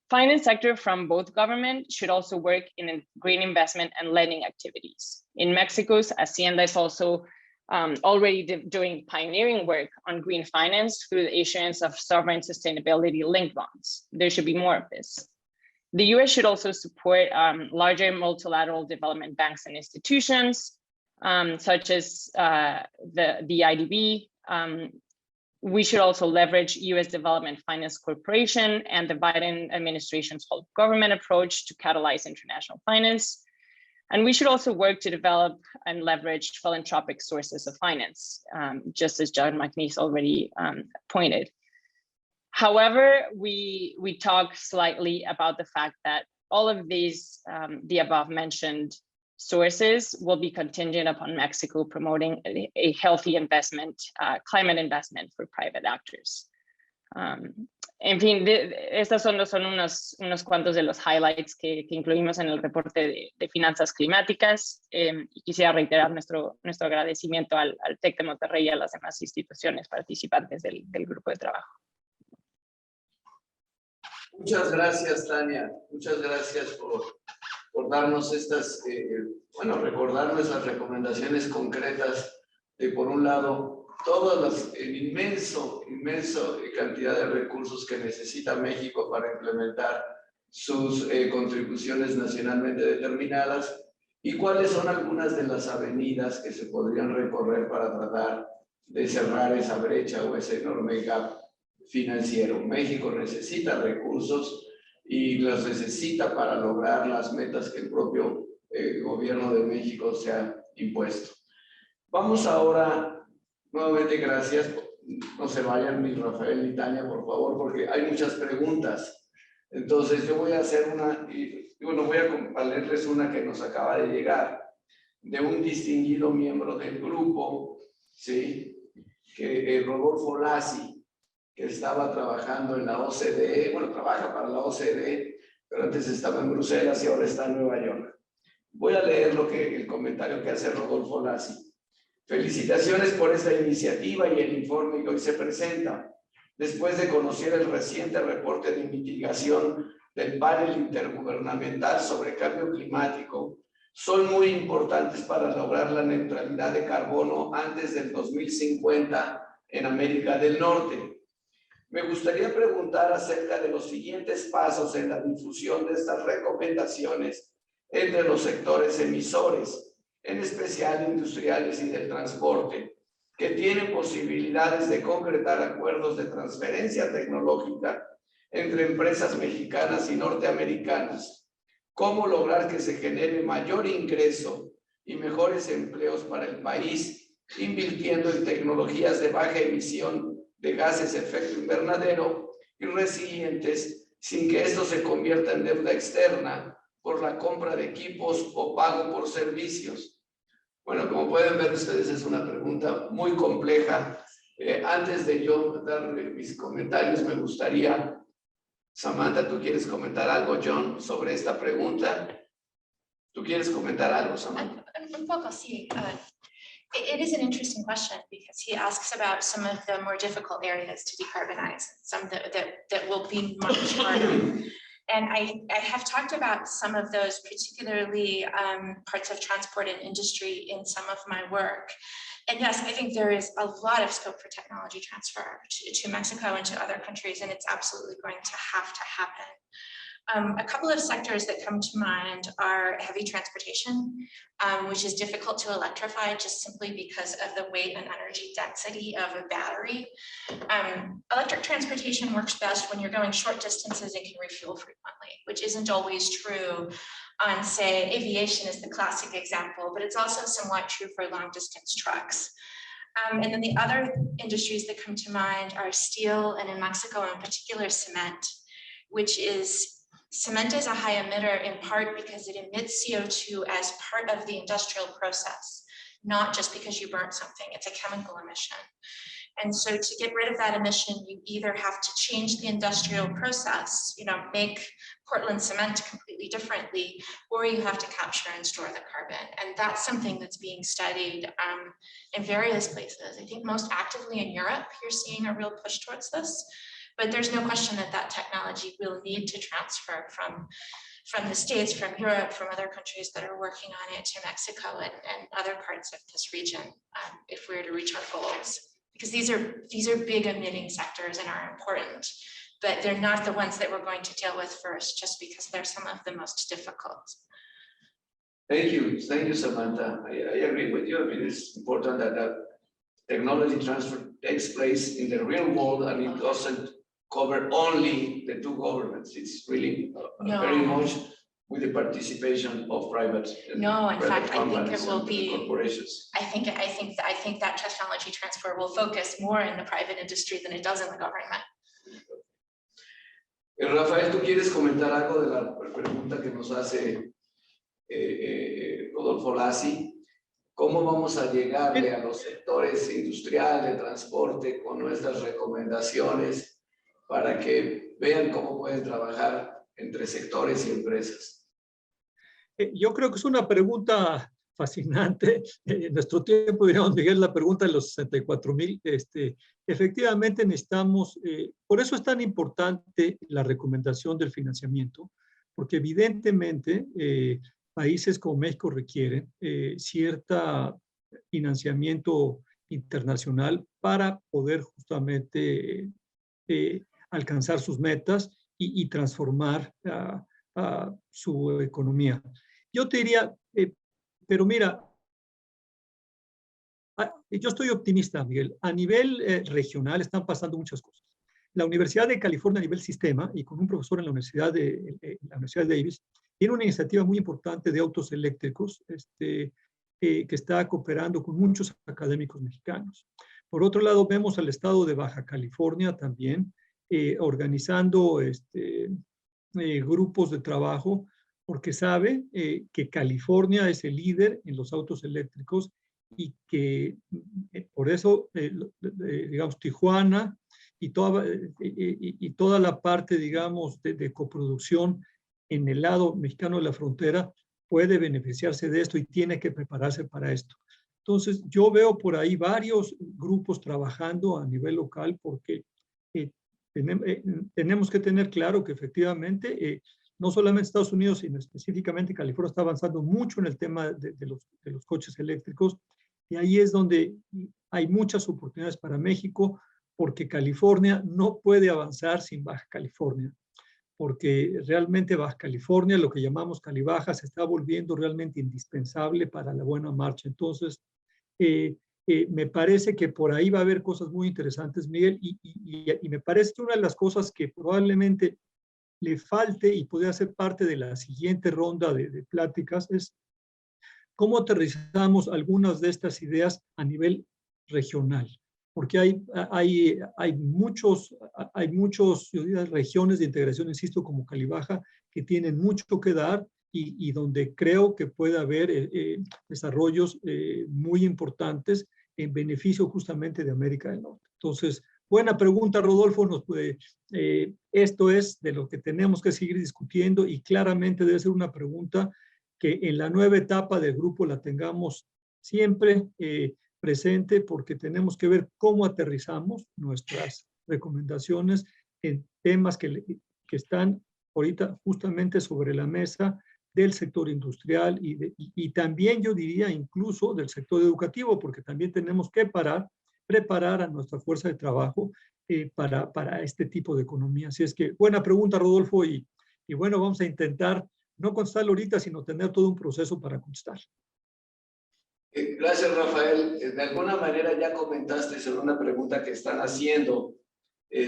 Speaker 9: Finance sector from both government should also work in green investment and lending activities. In Mexico, Hacienda is also already doing pioneering work on green finance through the issuance of sovereign sustainability linked bonds. There should be more of this. The US should also support larger multilateral development banks and institutions, such as the IDB. We should also leverage US Development Finance Corporation and the Biden administration's whole government approach to catalyze international finance. And we should also work to develop and leverage philanthropic sources of finance, just as John McNeice already pointed. However, we talk slightly about the fact that all of these, the above mentioned sources will be contingent upon Mexico promoting a healthy investment, climate investment for private actors. En fin, estos son unos cuantos de los highlights que incluimos en el reporte de finanzas climáticas. Y quisiera reiterar nuestro agradecimiento al TEC de Monterrey y a las demás instituciones participantes del grupo de trabajo.
Speaker 8: Muchas gracias, Tania. Muchas gracias por darnos estas, recordarnos las recomendaciones concretas de, por un lado, todas el inmenso cantidad de recursos que necesita México para implementar sus contribuciones nacionalmente determinadas y cuáles son algunas de las avenidas que se podrían recorrer para tratar de cerrar esa brecha o ese enorme gap financiero. México necesita recursos y los necesita para lograr las metas que el propio gobierno de México se ha impuesto. Vamos ahora, nuevamente gracias, no se vayan ni Rafael ni Tania, por favor, porque hay muchas preguntas. Entonces yo voy a hacer una, y bueno, voy a leerles una que nos acaba de llegar, de un distinguido miembro del grupo, ¿sí? Que Rodolfo Lassi, que estaba trabajando en la OCDE, bueno, trabaja para la OCDE, pero antes estaba en Bruselas y ahora está en Nueva York. Voy a leer el comentario que hace Rodolfo Lassi. Felicitaciones por esta iniciativa y el informe que hoy se presenta. Después de conocer el reciente reporte de mitigación del panel intergubernamental sobre cambio climático, son muy importantes para lograr la neutralidad de carbono antes del 2050 en América del Norte. Me gustaría preguntar acerca de los siguientes pasos en la difusión de estas recomendaciones entre los sectores emisores, en especial industriales y del transporte, que tienen posibilidades de concretar acuerdos de transferencia tecnológica entre empresas mexicanas y norteamericanas. ¿Cómo lograr que se genere mayor ingreso y mejores empleos para el país, invirtiendo en tecnologías de baja emisión de gases de efecto invernadero y resilientes, sin que esto se convierta en deuda externa por la compra de equipos o pago por servicios? Bueno, como pueden ver ustedes, es una pregunta muy compleja. Antes de yo dar mis comentarios, me gustaría, Samantha, ¿tú quieres comentar algo, John, sobre esta pregunta? ¿Tú quieres comentar algo, Samantha?
Speaker 6: Un poco, sí. It is an interesting question because he asks about some of the more difficult areas to decarbonize, some that will be much harder. And I have talked about some of those, particularly parts of transport and industry in some of my work. And yes, I think there is a lot of scope for technology transfer to Mexico and to other countries, and it's absolutely going to happen. A couple of sectors that come to mind are heavy transportation, which is difficult to electrify just simply because of the weight and energy density of a battery. Electric transportation works best when you're going short distances and can refuel frequently, which isn't always true on, say, aviation is the classic example, but it's also somewhat true for long distance trucks. And then the other industries that come to mind are steel, and in Mexico in particular cement, which is cement is a high emitter in part because it emits CO2 as part of the industrial process, not just because you burnt something. It's a chemical emission. And so to get rid of that emission, you either have to change the industrial process, make Portland cement completely differently, or you have to capture and store the carbon. And that's something that's being studied in various places. I think most actively in Europe, you're seeing a real push towards this. But there's no question that that technology will need to transfer from the States, from Europe, from other countries that are working on it to Mexico and other parts of this region if we were to reach our goals. Because these are big emitting sectors and are important, but they're not the ones that we're going to deal with first, just because they're some of the most difficult.
Speaker 8: Thank you, Samantha. I agree with you. I mean, it's important that technology transfer takes place in the real world, and it doesn't cover only the two governments. It's really very much with the participation of private.
Speaker 6: No, in fact, I think it will be
Speaker 8: corporations.
Speaker 6: I think that technology transfer will focus more in the private industry than it does in the government.
Speaker 8: Rafael, ¿tú quieres comentar algo de la pregunta que nos hace Rodolfo Lassi? ¿Cómo vamos a llegarle a los sectores industrial, de transporte, con nuestras recomendaciones para que vean cómo pueden trabajar entre sectores y empresas?
Speaker 5: Yo creo que es una pregunta fascinante. En nuestro tiempo, diríamos, Miguel, la pregunta de los 64,000. Efectivamente necesitamos, por eso es tan importante la recomendación del financiamiento, porque evidentemente países como México requieren cierto financiamiento internacional para poder justamente alcanzar sus metas y transformar su economía. Yo te diría, pero mira, yo estoy optimista, Miguel. A nivel regional están pasando muchas cosas. La Universidad de California a nivel sistema, y con un profesor en la Universidad Davis, tiene una iniciativa muy importante de autos eléctricos que está cooperando con muchos académicos mexicanos. Por otro lado, vemos al estado de Baja California también organizando grupos de trabajo, porque sabe que California es el líder en los autos eléctricos y que por eso, digamos, Tijuana y toda la parte, digamos, de coproducción en el lado mexicano de la frontera puede beneficiarse de esto y tiene que prepararse para esto. Entonces, yo veo por ahí varios grupos trabajando a nivel local porque tenemos que tener claro que efectivamente no solamente Estados Unidos, sino específicamente California está avanzando mucho en el tema de los coches eléctricos, y ahí es donde hay muchas oportunidades para México, porque California no puede avanzar sin Baja California, porque realmente Baja California, lo que llamamos Calibaja, se está volviendo realmente indispensable para la buena marcha. Entonces, me parece que por ahí va a haber cosas muy interesantes, Miguel, y me parece que una de las cosas que probablemente le falte y podría ser parte de la siguiente ronda de pláticas es cómo aterrizamos algunas de estas ideas a nivel regional, porque hay muchos yo diría, regiones de integración, insisto, como Calibaja, que tienen mucho que dar y donde creo que puede haber desarrollos muy importantes en beneficio justamente de América del Norte. Entonces, buena pregunta, Rodolfo. Esto es de lo que tenemos que seguir discutiendo y claramente debe ser una pregunta que en la nueva etapa del grupo la tengamos siempre presente, porque tenemos que ver cómo aterrizamos nuestras recomendaciones en temas que están ahorita justamente sobre la mesa del sector industrial y también yo diría incluso del sector educativo, porque también tenemos que preparar a nuestra fuerza de trabajo para este tipo de economía. Así es que buena pregunta, Rodolfo, y Y bueno, vamos a intentar no contestarlo ahorita, sino tener todo un proceso para contestar.
Speaker 8: Gracias, Rafael. De alguna manera ya comentaste sobre una pregunta que están haciendo, que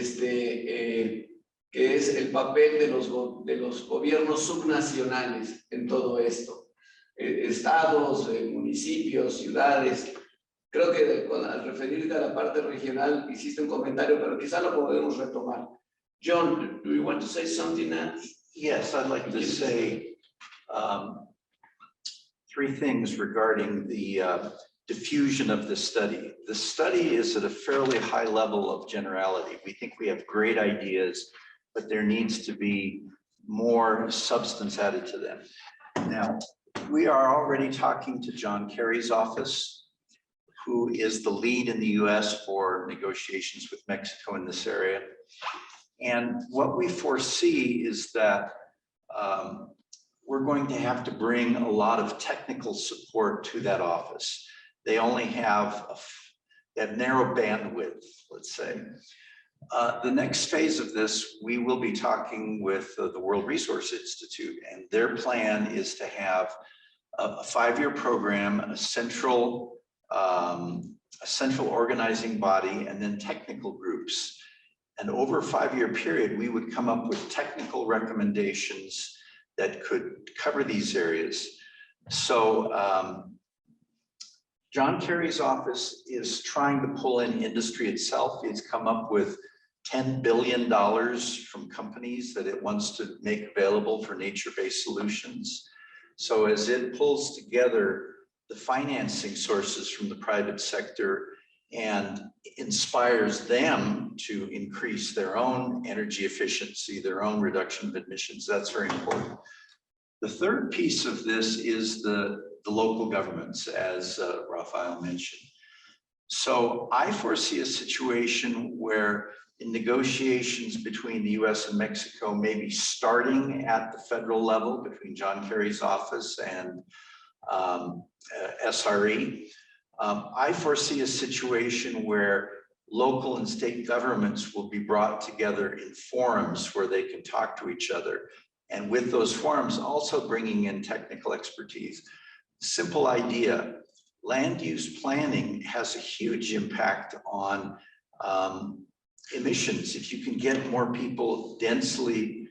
Speaker 8: es el papel de los gobiernos subnacionales en todo esto. Estados, municipios, ciudades. Creo que al referirte a la parte regional hiciste un comentario, pero quizá lo podemos retomar. John, do you want to say something now?
Speaker 7: Yes, I'd like to say three things regarding the diffusion of the study. The study is at a fairly high level of generality. We think we have great ideas, but there needs to be more substance added to them. Now, we are already talking to John Kerry's office, who is the lead in the US for negotiations with Mexico in this area. And what we foresee is that we're going to have to bring a lot of technical support to that office. They only have that narrow bandwidth, let's say. The next phase of this, we will be talking with the World Resource Institute, and their plan is to have a 5-year program, a central organizing body, and then technical groups. And over a 5-year period, we would come up with technical recommendations that could cover these areas. So John Kerry's office is trying to pull in industry itself. It's come up with $10 billion from companies that it wants to make available for nature-based solutions. So as it pulls together the financing sources from the private sector and inspires them to increase their own energy efficiency, their own reduction of emissions, that's very important. The third piece of this is the local governments, as Rafael mentioned. So I foresee a situation where in negotiations between the US and Mexico, maybe starting at the federal level between John Kerry's office and SRE, I foresee a situation where local and state governments will be brought together in forums where they can talk to each other. And with those forums, also bringing in technical expertise. Simple idea, land use planning has a huge impact on emissions. If you can get more people densely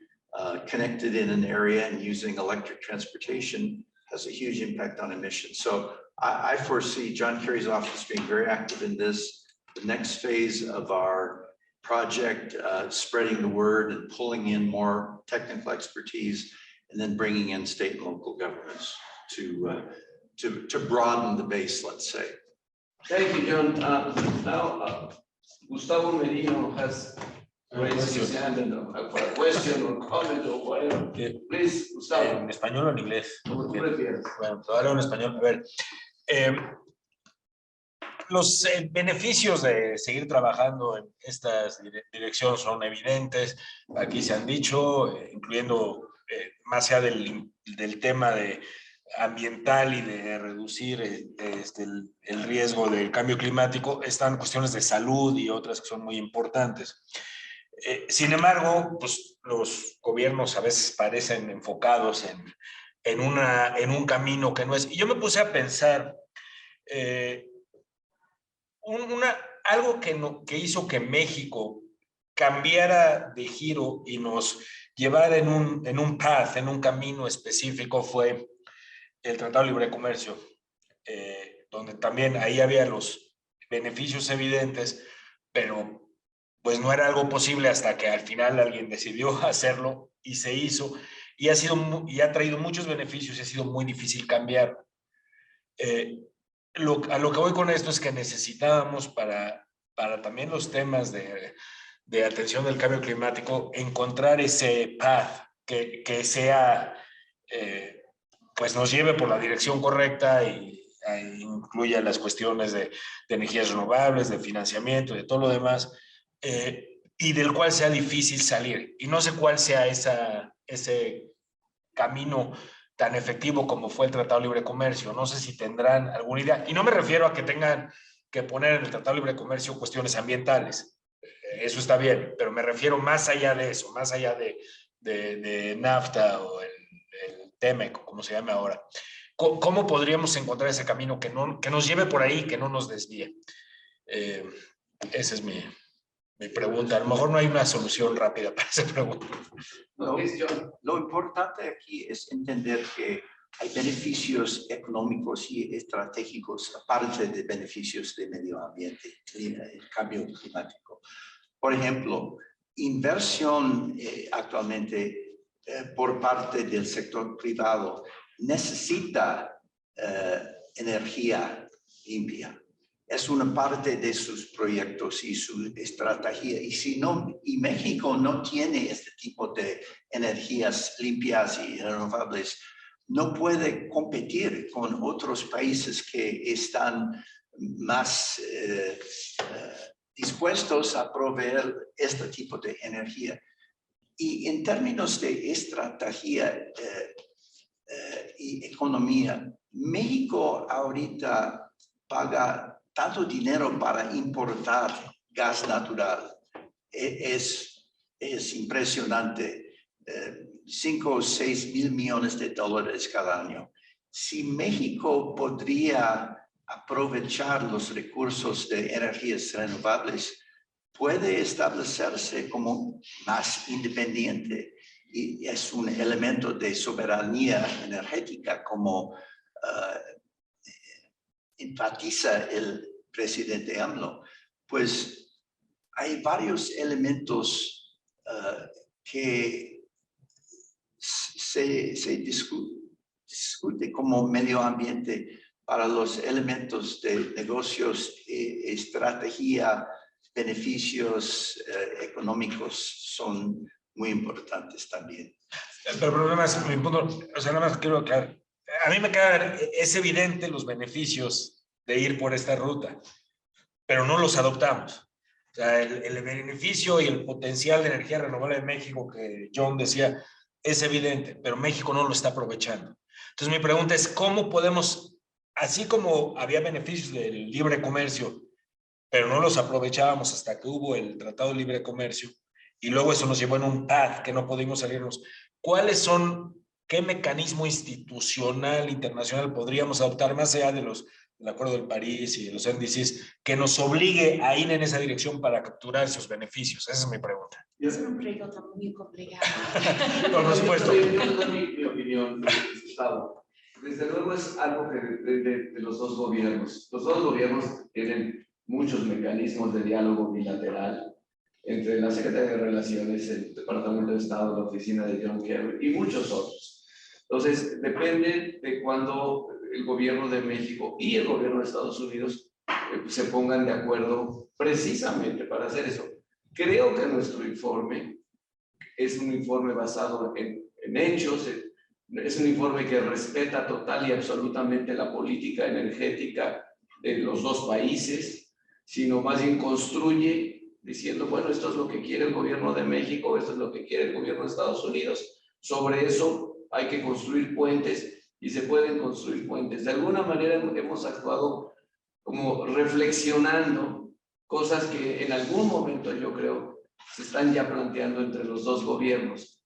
Speaker 7: connected in an area and using electric transportation, has a huge impact on emissions. So I foresee John Kerry's office being very active in this. The next phase of our project, spreading the word and pulling in more technical expertise, and then bringing in state and local governments to broaden the base, let's say.
Speaker 8: Thank you, John. Now, Gustavo Merino has raised his hand for a question or comment or whatever. Please, Gustavo.
Speaker 10: ¿En español o en inglés?
Speaker 8: Como tú prefieras.
Speaker 10: Bueno, te hablo en español. A ver, los beneficios de seguir trabajando en esta dirección son evidentes. Aquí se han dicho, incluyendo más allá del tema de ambiental y de reducir el riesgo del cambio climático, están cuestiones de salud y otras que son muy importantes. Sin embargo, pues, los gobiernos a veces parecen enfocados en un camino que no es. Y yo me puse a pensar algo que hizo que México cambiara de giro y nos llevara en un camino específico fue el Tratado de Libre Comercio, donde también ahí había los beneficios evidentes, pero pues no era algo posible hasta que al final alguien decidió hacerlo y se hizo, y ha traído muchos beneficios y ha sido muy difícil cambiar. A lo que voy con esto es que necesitábamos para también los temas de atención del cambio climático encontrar ese path que sea pues nos lleve por la dirección correcta y incluya las cuestiones de energías renovables, de financiamiento, de todo lo demás, y del cual sea difícil salir. Y no sé cuál sea ese camino tan efectivo como fue el Tratado de Libre Comercio. No sé si tendrán alguna idea. Y no me refiero a que tengan que poner en el Tratado de Libre Comercio cuestiones ambientales. Eso está bien, pero me refiero más allá de eso, más allá de de NAFTA o el TEMEC, como se llame ahora. ¿Cómo podríamos encontrar ese camino que nos lleve por ahí, que no nos desvíe? Esa es mi pregunta. A lo mejor no hay una solución rápida para esa pregunta.
Speaker 7: Lo importante aquí es entender que hay beneficios económicos y estratégicos, aparte de beneficios de medio ambiente, el cambio climático. Por ejemplo, inversión actualmente por parte del sector privado necesita energía limpia. Es una parte de sus proyectos y su estrategia. Y México no tiene este tipo de energías limpias y renovables, no puede competir con otros países que están más dispuestos a proveer este tipo de energía. Y en términos de estrategia y economía, México ahorita paga tanto dinero para importar gas natural. Es impresionante. 5 o 6 mil millones de dólares cada año. Si México podría aprovechar los recursos de energías renovables, puede establecerse como más independiente y es un elemento de soberanía energética como enfatiza el presidente AMLO. Pues hay varios elementos que se discute como medio ambiente para los elementos de negocios, estrategia, beneficios económicos son muy importantes también.
Speaker 10: Pero el problema es, mi punto, o sea, nada más quiero aclarar. A mí me queda, es evidente los beneficios de ir por esta ruta, pero no los adoptamos. O sea, el beneficio y el potencial de energía renovable de México que John decía es evidente, pero México no lo está aprovechando. Entonces mi pregunta es, ¿cómo podemos, así como había beneficios del libre comercio, pero no los aprovechábamos hasta que hubo el Tratado de Libre Comercio, y luego eso nos llevó en un path que no pudimos salirnos? ¿Cuáles son, qué mecanismo institucional, internacional podríamos adoptar más allá de del Acuerdo de París y de los NDCs que nos obligue a ir en esa dirección para capturar esos beneficios? Esa es mi pregunta.
Speaker 6: Es una pregunta muy complicada.
Speaker 10: Por supuesto.
Speaker 8: Yo doy mi opinión, Gustavo. Desde luego es algo que depende de los dos gobiernos. Los dos gobiernos tienen muchos mecanismos de diálogo bilateral entre la Secretaría de Relaciones, el Departamento de Estado, la oficina de John Kerry y muchos otros. Entonces, depende de cuando el gobierno de México y el gobierno de Estados Unidos se pongan de acuerdo precisamente para hacer eso. Creo que nuestro informe es un informe basado en hechos, es un informe que respeta total y absolutamente la política energética de los dos países, sino más bien construye diciendo, bueno, esto es lo que quiere el gobierno de México, esto es lo que quiere el gobierno de Estados Unidos. Sobre eso hay que construir puentes y se pueden construir puentes. De alguna manera hemos actuado como reflexionando cosas que en algún momento yo creo se están ya planteando entre los dos gobiernos.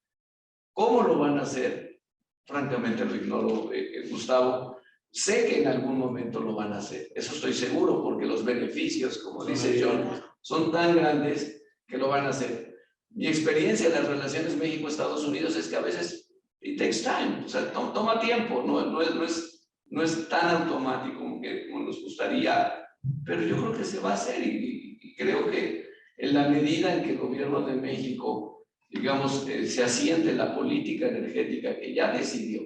Speaker 8: ¿Cómo lo van a hacer? Francamente lo ignoro, Gustavo. Sé que en algún momento lo van a hacer, eso estoy seguro, porque los beneficios, como dice John, son tan grandes que lo van a hacer. Mi experiencia en las relaciones México-Estados Unidos es que a veces it takes time, o sea, toma tiempo, no es tan automático como nos gustaría, pero yo creo que se va a hacer y creo que en la medida en que el gobierno de México, digamos, se asiente en la política energética que ya decidió,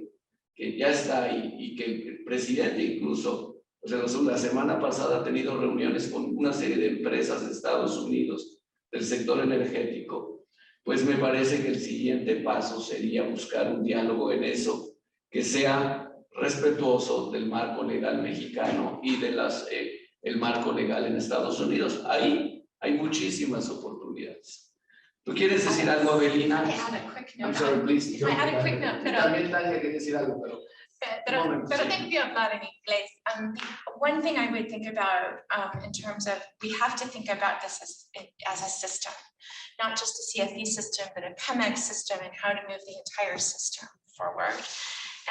Speaker 8: que ya está ahí y que el presidente incluso, o sea, la semana pasada ha tenido reuniones con una serie de empresas de Estados Unidos del sector energético, pues me parece que el siguiente paso sería buscar un diálogo en eso que sea respetuoso del marco legal mexicano y de el marco legal en Estados Unidos. Ahí hay muchísimas oportunidades. ¿Tú quieres decir algo, Avelina?
Speaker 6: I had a quick note.
Speaker 8: I'm sorry, please.
Speaker 6: I had a quick note, pero
Speaker 8: También Tania quiere decir algo, pero
Speaker 6: Pero tengo que hablar en inglés. One thing I would think about in terms of, we have to think about this as a system, not just a CFE system, but a PEMEX system, and how to move the entire system forward.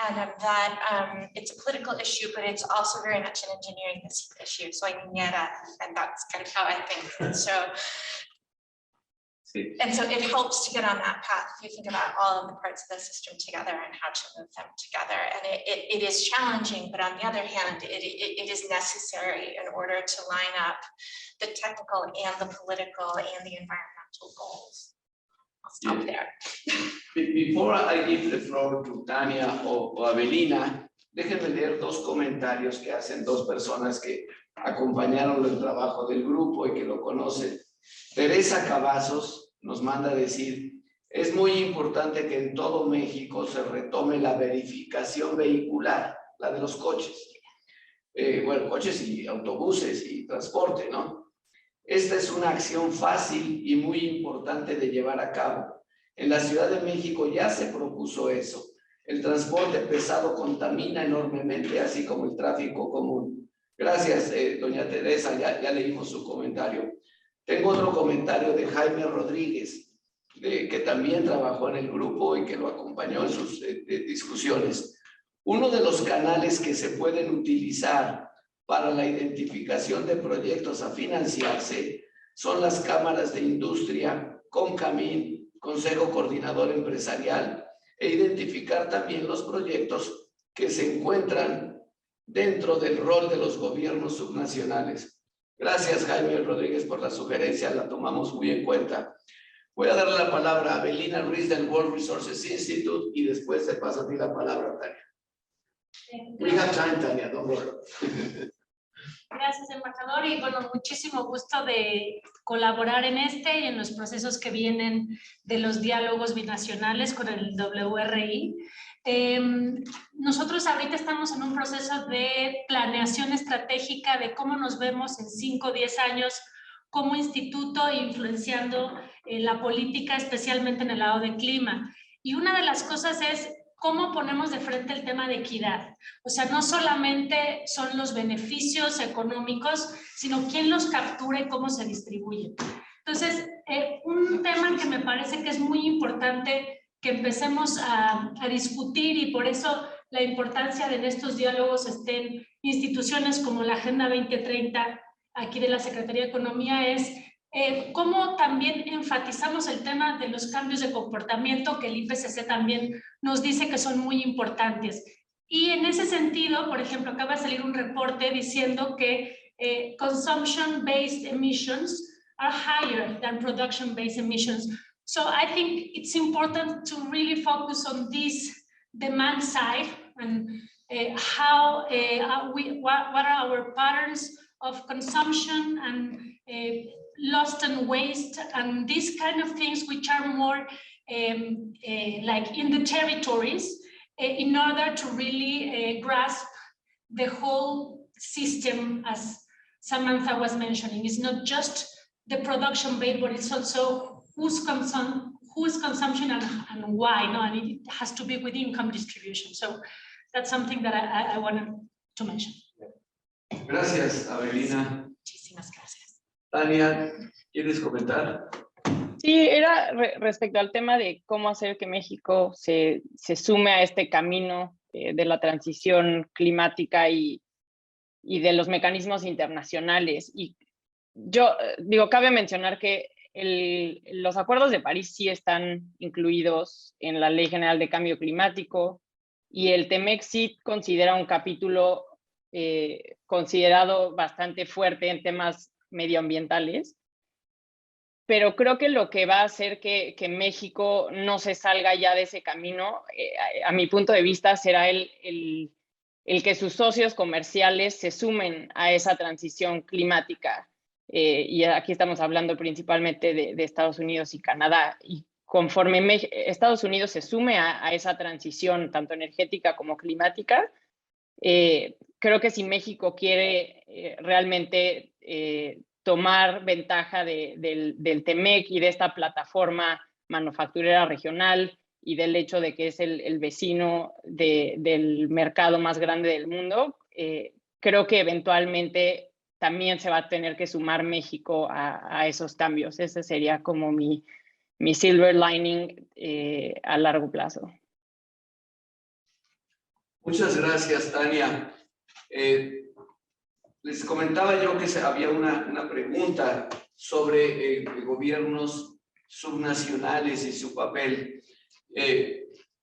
Speaker 6: And that it's a political issue, but it's also very much an engineering issue. So and that's kind of how I think. And so it helps to get on that path if you think about all of the parts of the system together and how to move them together. And it is challenging, but on the other hand, it is necessary in order to line up the technical and the political and the environmental goals. I'll stop there.
Speaker 8: Before I give the floor to Tania o Avelina, déjenme leer dos comentarios que hacen dos personas que acompañaron el trabajo del grupo y que lo conocen. Teresa Cavazos nos manda a decir, es muy importante que en todo México se retome la verificación vehicular, la de los coches. Bueno, coches y autobuses y transporte, ¿no? Esta es una acción fácil y muy importante de llevar a cabo. En la Ciudad de México ya se propuso eso. El transporte pesado contamina enormemente, así como el tráfico común. Gracias, doña Teresa, ya leímos su comentario. Tengo otro comentario de Jaime Rodríguez, que también trabajó en el grupo y que lo acompañó en sus discusiones. Uno de los canales que se pueden utilizar para la identificación de proyectos a financiarse son las cámaras de industria, CONCAMIN, Consejo Coordinador Empresarial, e identificar también los proyectos que se encuentran dentro del rol de los gobiernos subnacionales. Gracias, Jaime Rodríguez, por la sugerencia, la tomamos muy en cuenta. Voy a darle la palabra a Avelina Ruiz del World Resources Institute y después te paso a ti la palabra, Tania. We have time, Tania, don't worry.
Speaker 11: Gracias, embajador, y bueno, muchísimo gusto de colaborar en este y en los procesos que vienen de los diálogos binacionales con el WRI. Nosotros ahorita estamos en un proceso de planeación estratégica de cómo nos vemos en 5 o 10 años como instituto influenciando la política, especialmente en el lado de clima. Y una de las cosas es cómo ponemos de frente el tema de equidad. O sea, no solamente son los beneficios económicos, sino quién los captura y cómo se distribuyen. Entonces, un tema que me parece que es muy importante que empecemos a discutir, y por eso la importancia de en estos diálogos estén instituciones como la Agenda 2030 aquí de la Secretaría de Economía, es cómo también enfatizamos el tema de los cambios de comportamiento que el IPCC también nos dice que son muy importantes. Y en ese sentido, por ejemplo, acaba de salir un reporte diciendo que consumption-based emissions are higher than production-based emissions. So I think it's important to really focus on this demand side and what are our patterns of consumption and lost and waste and these kind of things which are more like in the territories in order to really grasp the whole system, as Samantha was mentioning. It's not just the production base, but it's also whose consumption and why, no? And it has to be with income distribution. So that's something that I wanted to mention.
Speaker 8: Gracias, Avelina.
Speaker 11: Muchísimas gracias.
Speaker 8: Tania, ¿quieres comentar?
Speaker 9: Sí, era respecto al tema de cómo hacer que México se sume a este camino de la transición climática y de los mecanismos internacionales. Y yo digo, cabe mencionar que los acuerdos de París sí están incluidos en la Ley General de Cambio Climático y el TEMEC sí considera un capítulo considerado bastante fuerte en temas medioambientales, pero creo que lo que va a hacer que México no se salga ya de ese camino, a mi punto de vista, será el que sus socios comerciales se sumen a esa transición climática. Y aquí estamos hablando principalmente de Estados Unidos y Canadá. Y conforme Estados Unidos se sume a esa transición, tanto energética como climática, creo que si México quiere realmente tomar ventaja del TEMEC y de esta plataforma manufacturera regional y del hecho de que es el vecino del mercado más grande del mundo, creo que eventualmente también se va a tener que sumar México a esos cambios. Ese sería como mi silver lining a largo plazo.
Speaker 8: Muchas gracias, Tania. Les comentaba yo que había una pregunta sobre gobiernos subnacionales y su papel.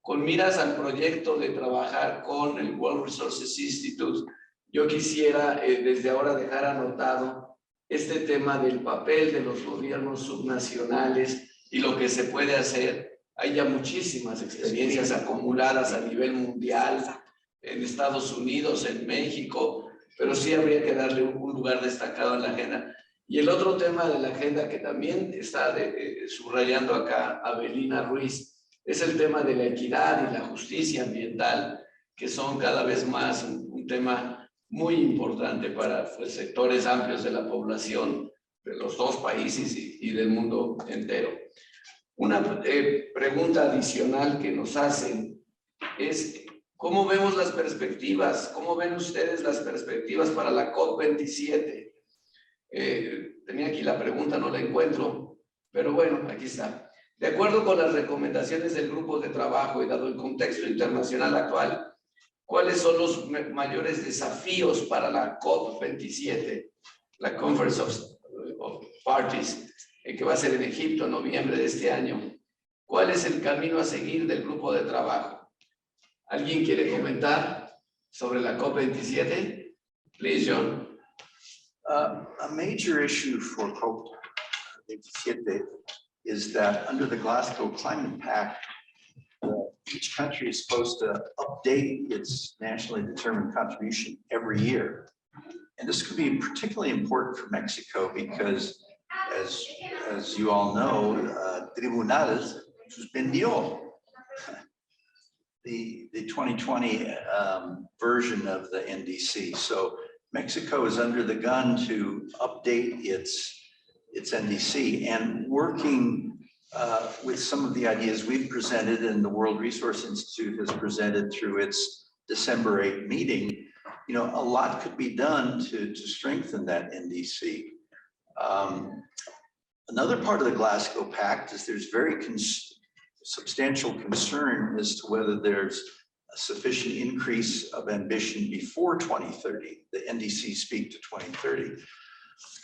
Speaker 8: Con miras al proyecto de trabajar con el World Resources Institute, yo quisiera desde ahora dejar anotado este tema del papel de los gobiernos subnacionales y lo que se puede hacer. Hay ya muchísimas experiencias acumuladas a nivel mundial, en Estados Unidos, en México, pero sí habría que darle un lugar destacado en la agenda. Y el otro tema de la agenda que también está subrayando acá Avelina Ruiz es el tema de la equidad y la justicia ambiental, que son cada vez más un tema muy importante para sectores amplios de la población de los dos países y del mundo entero. Una pregunta adicional que nos hacen es: ¿cómo vemos las perspectivas? ¿Cómo ven ustedes las perspectivas para la COP27? Tenía aquí la pregunta, no la encuentro, pero bueno, aquí está. De acuerdo con las recomendaciones del grupo de trabajo y dado el contexto internacional actual, ¿cuáles son los mayores desafíos para la COP27, la Conference of Parties, que va a ser en Egipto en noviembre de este año? ¿Cuál es el camino a seguir del grupo de trabajo? ¿Alguien quiere comentar sobre la COP27? Please, John.
Speaker 7: A major issue for COP27 is that under the Glasgow Climate Pact, each country is supposed to update its nationally determined contribution every year. And this could be particularly important for Mexico because, as you all know, Tribunales suspendió the 2020 version of the NDC. So Mexico is under the gun to update its NDC, and working with some of the ideas we've presented and the World Resource Institute has presented through its December 8 meeting, you know, a lot could be done to strengthen that NDC. Another part of the Glasgow Pact is there's very substantial concern as to whether there's a sufficient increase of ambition before 2030. The NDC speak to 2030.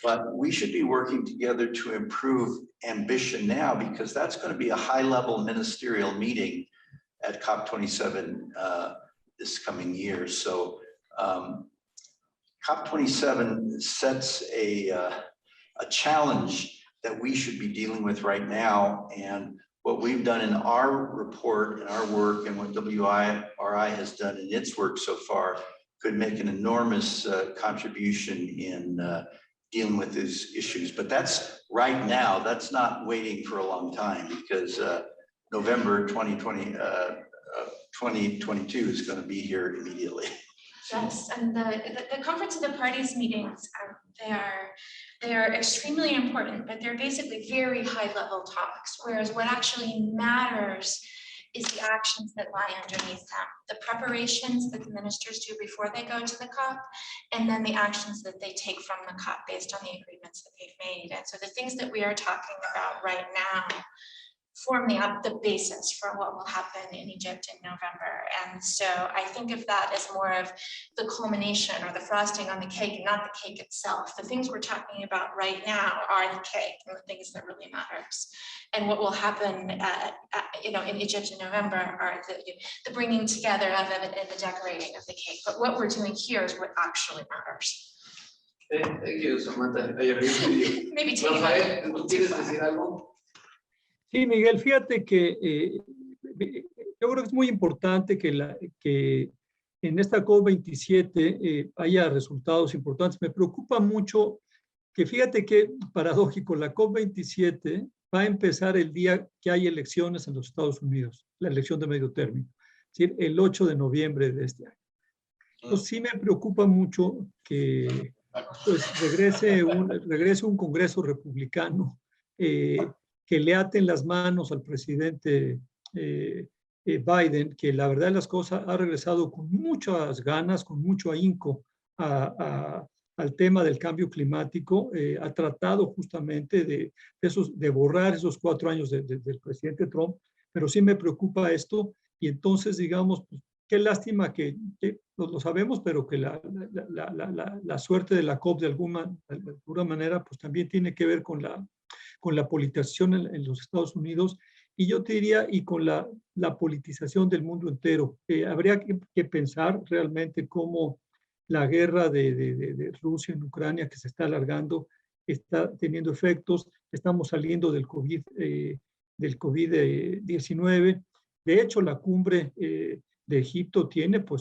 Speaker 7: But we should be working together to improve ambition now, because that's going to be a high-level ministerial meeting at COP27 this coming year. So COP27 sets a challenge that we should be dealing with right now. And what we've done in our report and our work, and what WRI has done in its work so far, could make an enormous contribution in dealing with these issues. But that's right now, that's not waiting for a long time, because November 2022 is going to be here immediately.
Speaker 6: Yes, and the Conference of the Parties meetings, they are extremely important, but they're basically very high-level talks, whereas what actually matters is the actions that lie underneath them, the preparations that the ministers do before they go to the COP, and then the actions that they take from the COP based on the agreements that they've made. And so the things that we are talking about right now form the basis for what will happen in Egypt in November. And so I think of that as more of the culmination or the frosting on the cake, and not the cake itself. The things we're talking about right now are the cake and the things that really matters. And what will happen in Egypt in November are the bringing together of it and the decorating of the cake. But what we're doing here is what actually matters.
Speaker 8: Thank you, Samantha. Maybe Rafael, ¿tú quieres decir algo?
Speaker 5: Sí, Miguel, fíjate que yo creo que es muy importante que en esta COP27 haya resultados importantes. Me preocupa mucho que, fíjate que paradójico, la COP27 va a empezar el día que hay elecciones en los Estados Unidos, la elección de medio término, es decir, el 8 de noviembre de este año. Entonces sí me preocupa mucho que pues, regrese un Congreso republicano, que le aten las manos al presidente Biden, que la verdad de las cosas ha regresado con muchas ganas, con mucho ahínco al tema del cambio climático, ha tratado justamente de borrar esos 4 años del presidente Trump, pero sí me preocupa esto y entonces, digamos, pues, qué lástima que lo sabemos, pero que la suerte de la COP de alguna manera pues también tiene que ver con la politización en los Estados Unidos y yo te diría, y con la politización del mundo entero. Habría que pensar realmente cómo la guerra de Rusia en Ucrania que se está alargando está teniendo efectos. Estamos saliendo del COVID-19. De hecho, la cumbre de Egipto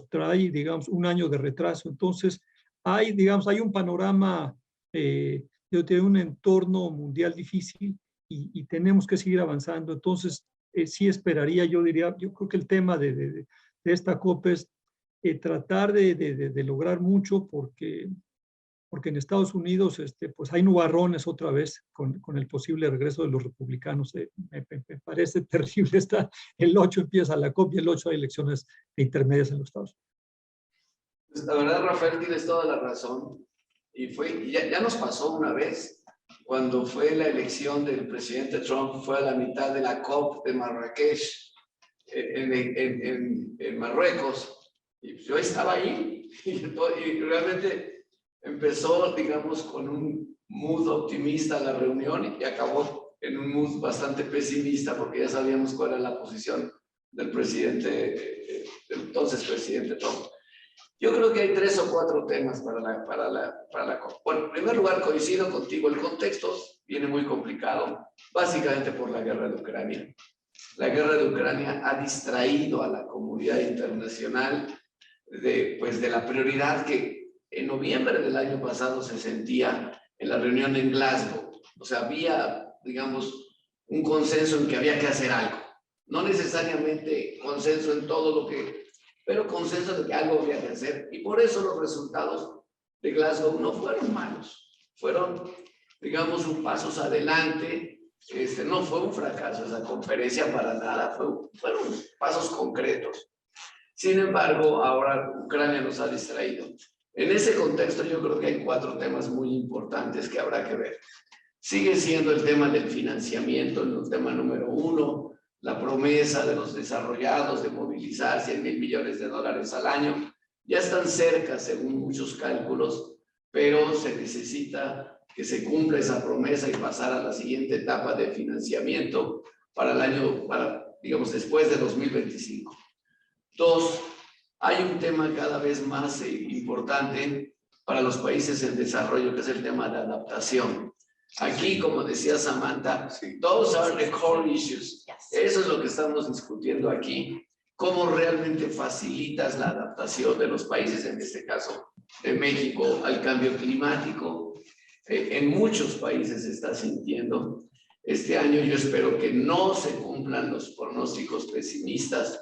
Speaker 5: trae, digamos, 1 año de retraso. Entonces, hay un panorama de un entorno mundial difícil y tenemos que seguir avanzando. Entonces, sí esperaría, yo creo que el tema de esta COP es tratar de lograr mucho porque en Estados Unidos pues hay nubarrones otra vez con el posible regreso de los republicanos. Me parece terrible. El 8 empieza la COP y el 8 hay elecciones intermedias en los Estados Unidos.
Speaker 8: La verdad, Rafael, tienes toda la razón. Y ya nos pasó una vez, cuando fue la elección del presidente Trump, fue a la mitad de la COP de Marrakech, en Marruecos. Y yo estaba ahí y realmente empezó, digamos, con un mood optimista la reunión y acabó en un mood bastante pesimista porque ya sabíamos cuál era la posición del presidente, del entonces presidente Trump. Yo creo que hay 3 o 4 temas para la COP. Bueno, en primer lugar, coincido contigo, el contexto viene muy complicado, básicamente por la guerra de Ucrania. La guerra de Ucrania ha distraído a la comunidad internacional de la prioridad que en noviembre del año pasado se sentía en la reunión en Glasgow. O sea, había, digamos, un consenso en que había que hacer algo. No necesariamente consenso en todo lo que, pero consenso de que algo había que hacer. Y por eso los resultados de Glasgow no fueron malos. Fueron, digamos, un pasos adelante. No fue un fracaso esa conferencia para nada. Fueron pasos concretos. Sin embargo, ahora Ucrania nos ha distraído. En ese contexto yo creo que hay 4 temas muy importantes que habrá que ver. Sigue siendo el tema del financiamiento, el tema número 1, la promesa de los desarrollados de movilizar 100,000 millones de dólares al año. Ya están cerca, según muchos cálculos, pero se necesita que se cumpla esa promesa y pasar a la siguiente etapa de financiamiento para el año, digamos, después de 2025. 2, hay un tema cada vez más importante para los países en desarrollo, que es el tema de adaptación. Aquí, como decía Samantha, those are the core issues. Eso es lo que estamos discutiendo aquí. Cómo realmente facilitas la adaptación de los países, en este caso de México, al cambio climático. En muchos países se está sintiendo. Este año yo espero que no se cumplan los pronósticos pesimistas,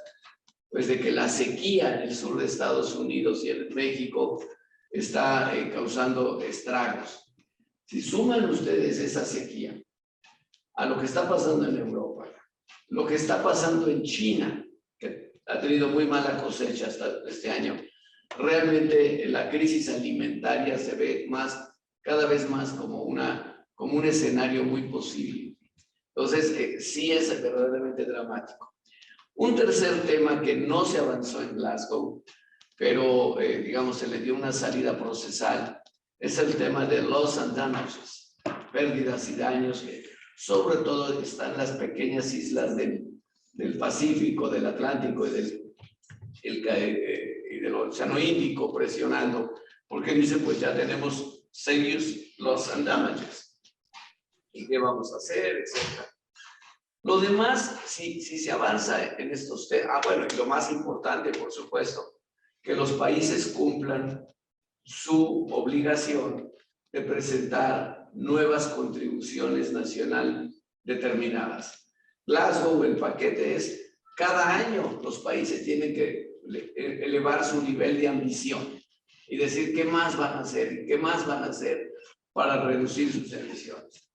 Speaker 8: pues de que la sequía en el sur de Estados Unidos y en México está causando estragos. Si suman ustedes esa sequía a lo que está pasando en Europa, lo que está pasando en China, que ha tenido muy mala cosecha hasta este año, realmente la crisis alimentaria se ve cada vez más como un escenario muy posible. Entonces, sí es verdaderamente dramático. Un tercer tema que no se avanzó en Glasgow, pero digamos se le dio una salida procesal, es el tema de loss and damages, pérdidas y daños, que sobre todo están las pequeñas islas del Pacífico, del Atlántico y del Océano Índico presionando, porque dice, pues ya tenemos serious loss and damages. ¿Y qué vamos a hacer? Etcétera. Lo demás, si se avanza en estos temas, bueno, y lo más importante, por supuesto, que los países cumplan su obligación de presentar nuevas contribuciones nacional determinadas. Glasgow, el paquete es, cada año los países tienen que elevar su nivel de ambición y decir qué más van a hacer y qué más van a hacer para reducir sus emisiones.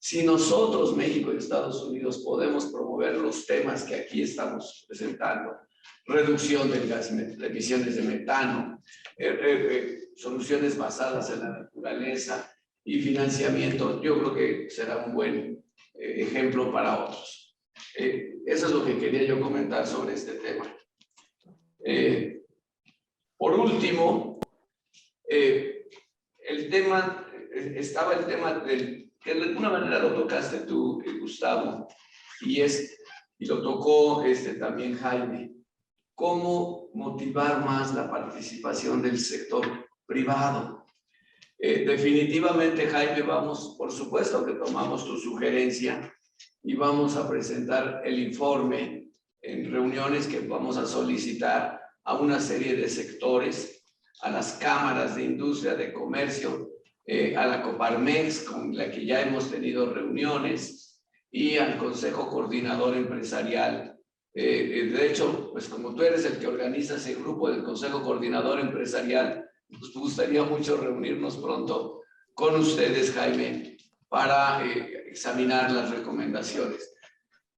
Speaker 8: Si nosotros, México y Estados Unidos, podemos promover los temas que aquí estamos presentando, reducción del gas, de emisiones de metano, soluciones basadas en la naturaleza y financiamiento, yo creo que será un buen ejemplo para otros. Eso es lo que quería yo comentar sobre este tema. Por último, estaba el tema del, que de alguna manera lo tocaste tú, Gustavo, y lo tocó también Jaime, cómo motivar más la participación del sector privado. Definitivamente, Jaime, por supuesto que tomamos tu sugerencia y vamos a presentar el informe en reuniones que vamos a solicitar a una serie de sectores, a las cámaras de industria, de comercio, a la Coparmex, con la que ya hemos tenido reuniones, y al Consejo Coordinador Empresarial. De hecho, pues como tú eres el que organiza ese grupo del Consejo Coordinador Empresarial, nos gustaría mucho reunirnos pronto con ustedes, Jaime, para examinar las recomendaciones.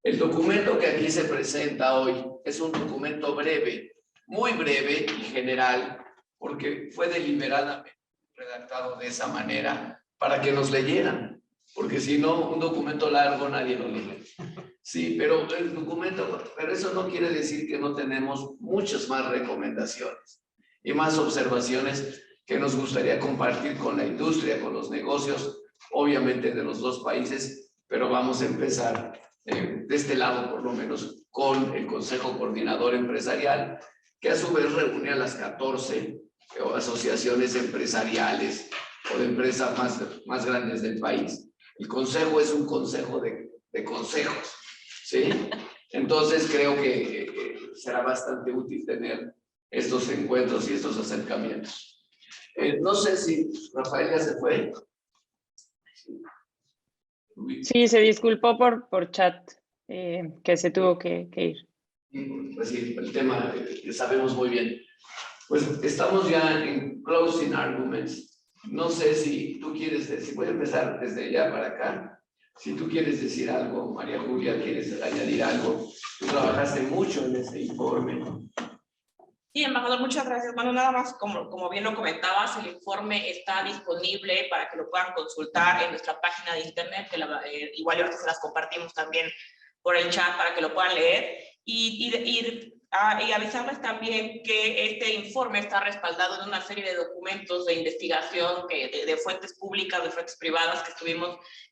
Speaker 8: El documento que aquí se presenta hoy es un documento breve, muy breve y general, porque fue deliberadamente redactado de esa manera para que nos leyeran, porque si no, un documento largo nadie lo lee. Sí, pero el documento, pero eso no quiere decir que no tenemos muchas más recomendaciones y más observaciones que nos gustaría compartir con la industria, con los negocios, obviamente de los dos países, pero vamos a empezar de este lado, por lo menos, con el Consejo Coordinador Empresarial, que a su vez reúne a las 14 asociaciones empresariales o de empresas más grandes del país. El consejo es un consejo de consejos, ¿sí? Entonces creo que será bastante útil tener estos encuentros y estos acercamientos. No sé si Rafael ya se fue.
Speaker 9: Sí, se disculpó por chat, que se tuvo que ir.
Speaker 8: Pues sí, el tema que sabemos muy bien. Pues estamos ya en closing arguments. No sé si tú quieres decir, voy a empezar desde allá para acá. Si tú quieres decir algo, María Julia, quieres añadir algo. Tú trabajaste mucho en este informe.
Speaker 3: Sí, embajador, muchas gracias. Bueno, nada más, como bien lo comentabas, el informe está disponible para que lo puedan consultar en nuestra página de internet, que igual ahorita se las compartimos también por el chat para que lo puedan leer. Y avisarles también que este informe está respaldado en una serie de documentos de investigación de fuentes públicas, de fuentes privadas que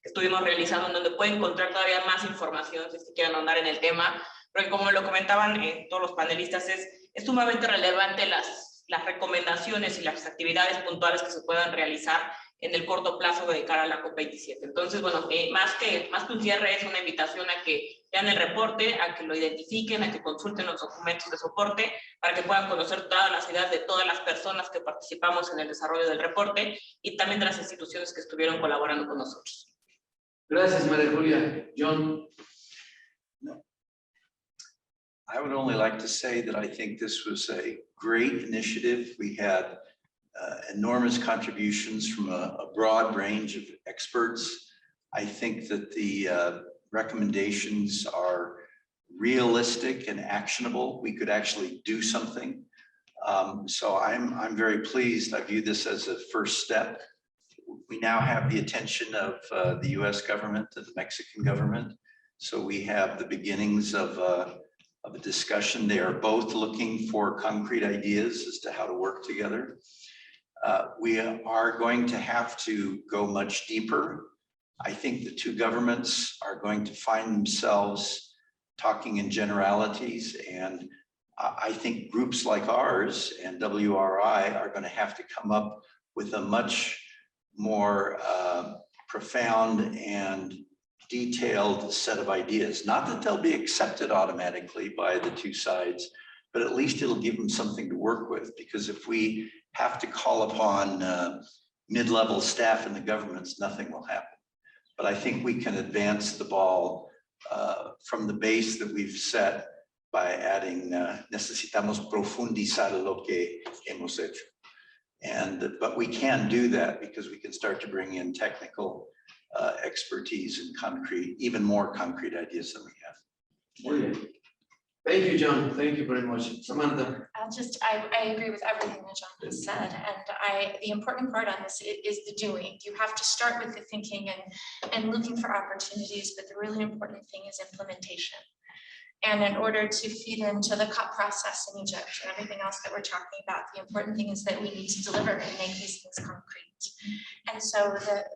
Speaker 3: estuvimos realizando, en donde pueden encontrar todavía más información si quieren ahondar en el tema, porque como lo comentaban todos los panelistas, es sumamente relevante las recomendaciones y las actividades puntuales que se puedan realizar en el corto plazo de cara a la COP27. Entonces, bueno, más que un cierre, es una invitación a que vean el reporte, a que lo identifiquen, a que consulten los documentos de soporte, para que puedan conocer todas las ideas de todas las personas que participamos en el desarrollo del reporte y también de las instituciones que estuvieron colaborando con nosotros.
Speaker 8: Gracias, María Julia. John.
Speaker 7: I would only like to say that I think this was a great initiative. We had enormous contributions from a broad range of experts. I think that the recommendations are realistic and actionable. We could actually do something. So I'm very pleased. I view this as a first step. We now have the attention of the US government and the Mexican government. So we have the beginnings of a discussion. They are both looking for concrete ideas as to how to work together. We are going to have to go much deeper. I think the two governments are going to find themselves talking in generalities, and I think groups like ours and WRI are going to have to come up with a much more profound and detailed set of ideas. Not that they'll be accepted automatically by the two sides, but at least it'll give them something to work with. Because if we have to call upon mid-level staff in the governments, nothing will happen. But I think we can advance the ball from the base that we've set by adding necesitamos profundizar lo que hemos hecho. But we can do that because we can start to bring in technical expertise in concrete, even more concrete ideas than we have.
Speaker 8: Brilliant. Thank you, John. Thank you very much. Samantha.
Speaker 6: I agree with everything that John has said, and the important part on this is the doing. You have to start with the thinking and looking for opportunities, but the really important thing is implementation. And in order to feed into the COP process in Egypt and everything else that we're talking about, the important thing is that we need to deliver and make these things concrete. And so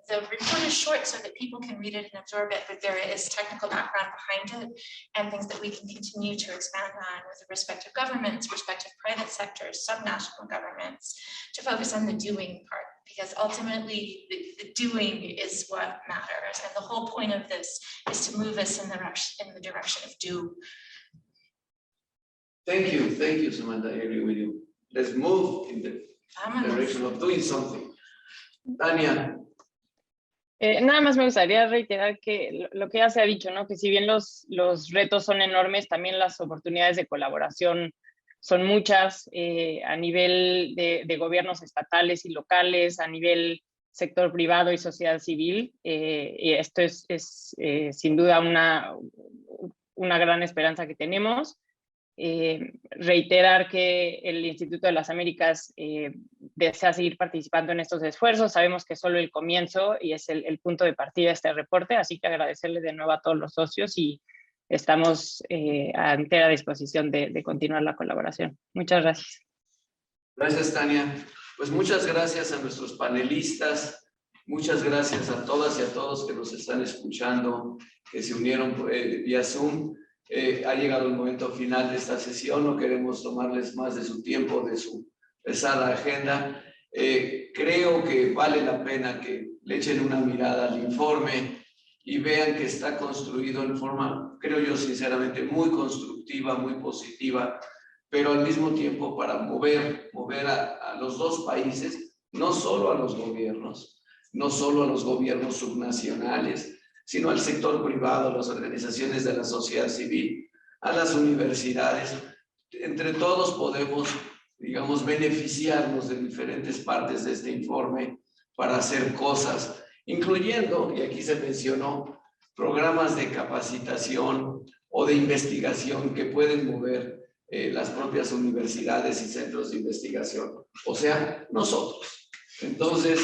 Speaker 6: the report is short so that people can read it and absorb it, but there is technical background behind it and things that we can continue to expand on with the respective governments, respective private sectors, subnational governments, to focus on the doing part, because ultimately the doing is what matters. And the whole point of this is to move us in the direction of do.
Speaker 8: Thank you, Samantha. I agree with you. Let's move in the direction of doing something. Tania.
Speaker 9: Nada más me gustaría reiterar que lo que ya se ha dicho, ¿no? Que si bien los retos son enormes, también las oportunidades de colaboración son muchas a nivel de gobiernos estatales y locales, a nivel sector privado y sociedad civil. Y esto es sin duda una gran esperanza que tenemos. Reiterar que el Instituto de las Américas desea seguir participando en estos esfuerzos. Sabemos que es solo el comienzo y es el punto de partida de este reporte, así que agradecerle de nuevo a todos los socios y estamos a entera disposición de continuar la colaboración. Muchas gracias.
Speaker 8: Gracias, Tania. Pues muchas gracias a nuestros panelistas, muchas gracias a todas y a todos que nos están escuchando, que se unieron vía Zoom. Ha llegado el momento final de esta sesión, no queremos tomarles más de su tiempo, de su pesada agenda. Creo que vale la pena que le echen una mirada al informe y vean que está construido en forma, creo yo sinceramente, muy constructiva, muy positiva, pero al mismo tiempo para mover a los dos países, no solo a los gobiernos, no solo a los gobiernos subnacionales, sino al sector privado, a las organizaciones de la sociedad civil, a las universidades. Entre todos podemos, digamos, beneficiarnos de diferentes partes de este informe para hacer cosas, incluyendo, y aquí se mencionó, programas de capacitación o de investigación que pueden mover las propias universidades y centros de investigación, o sea, nosotros. Entonces,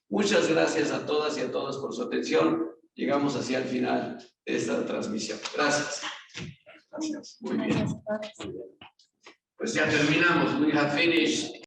Speaker 8: muchas gracias a todas y a todos por su atención. Llegamos hacia el final de esta transmisión. Gracias. Gracias. Muy bien. Pues ya terminamos. We have finished.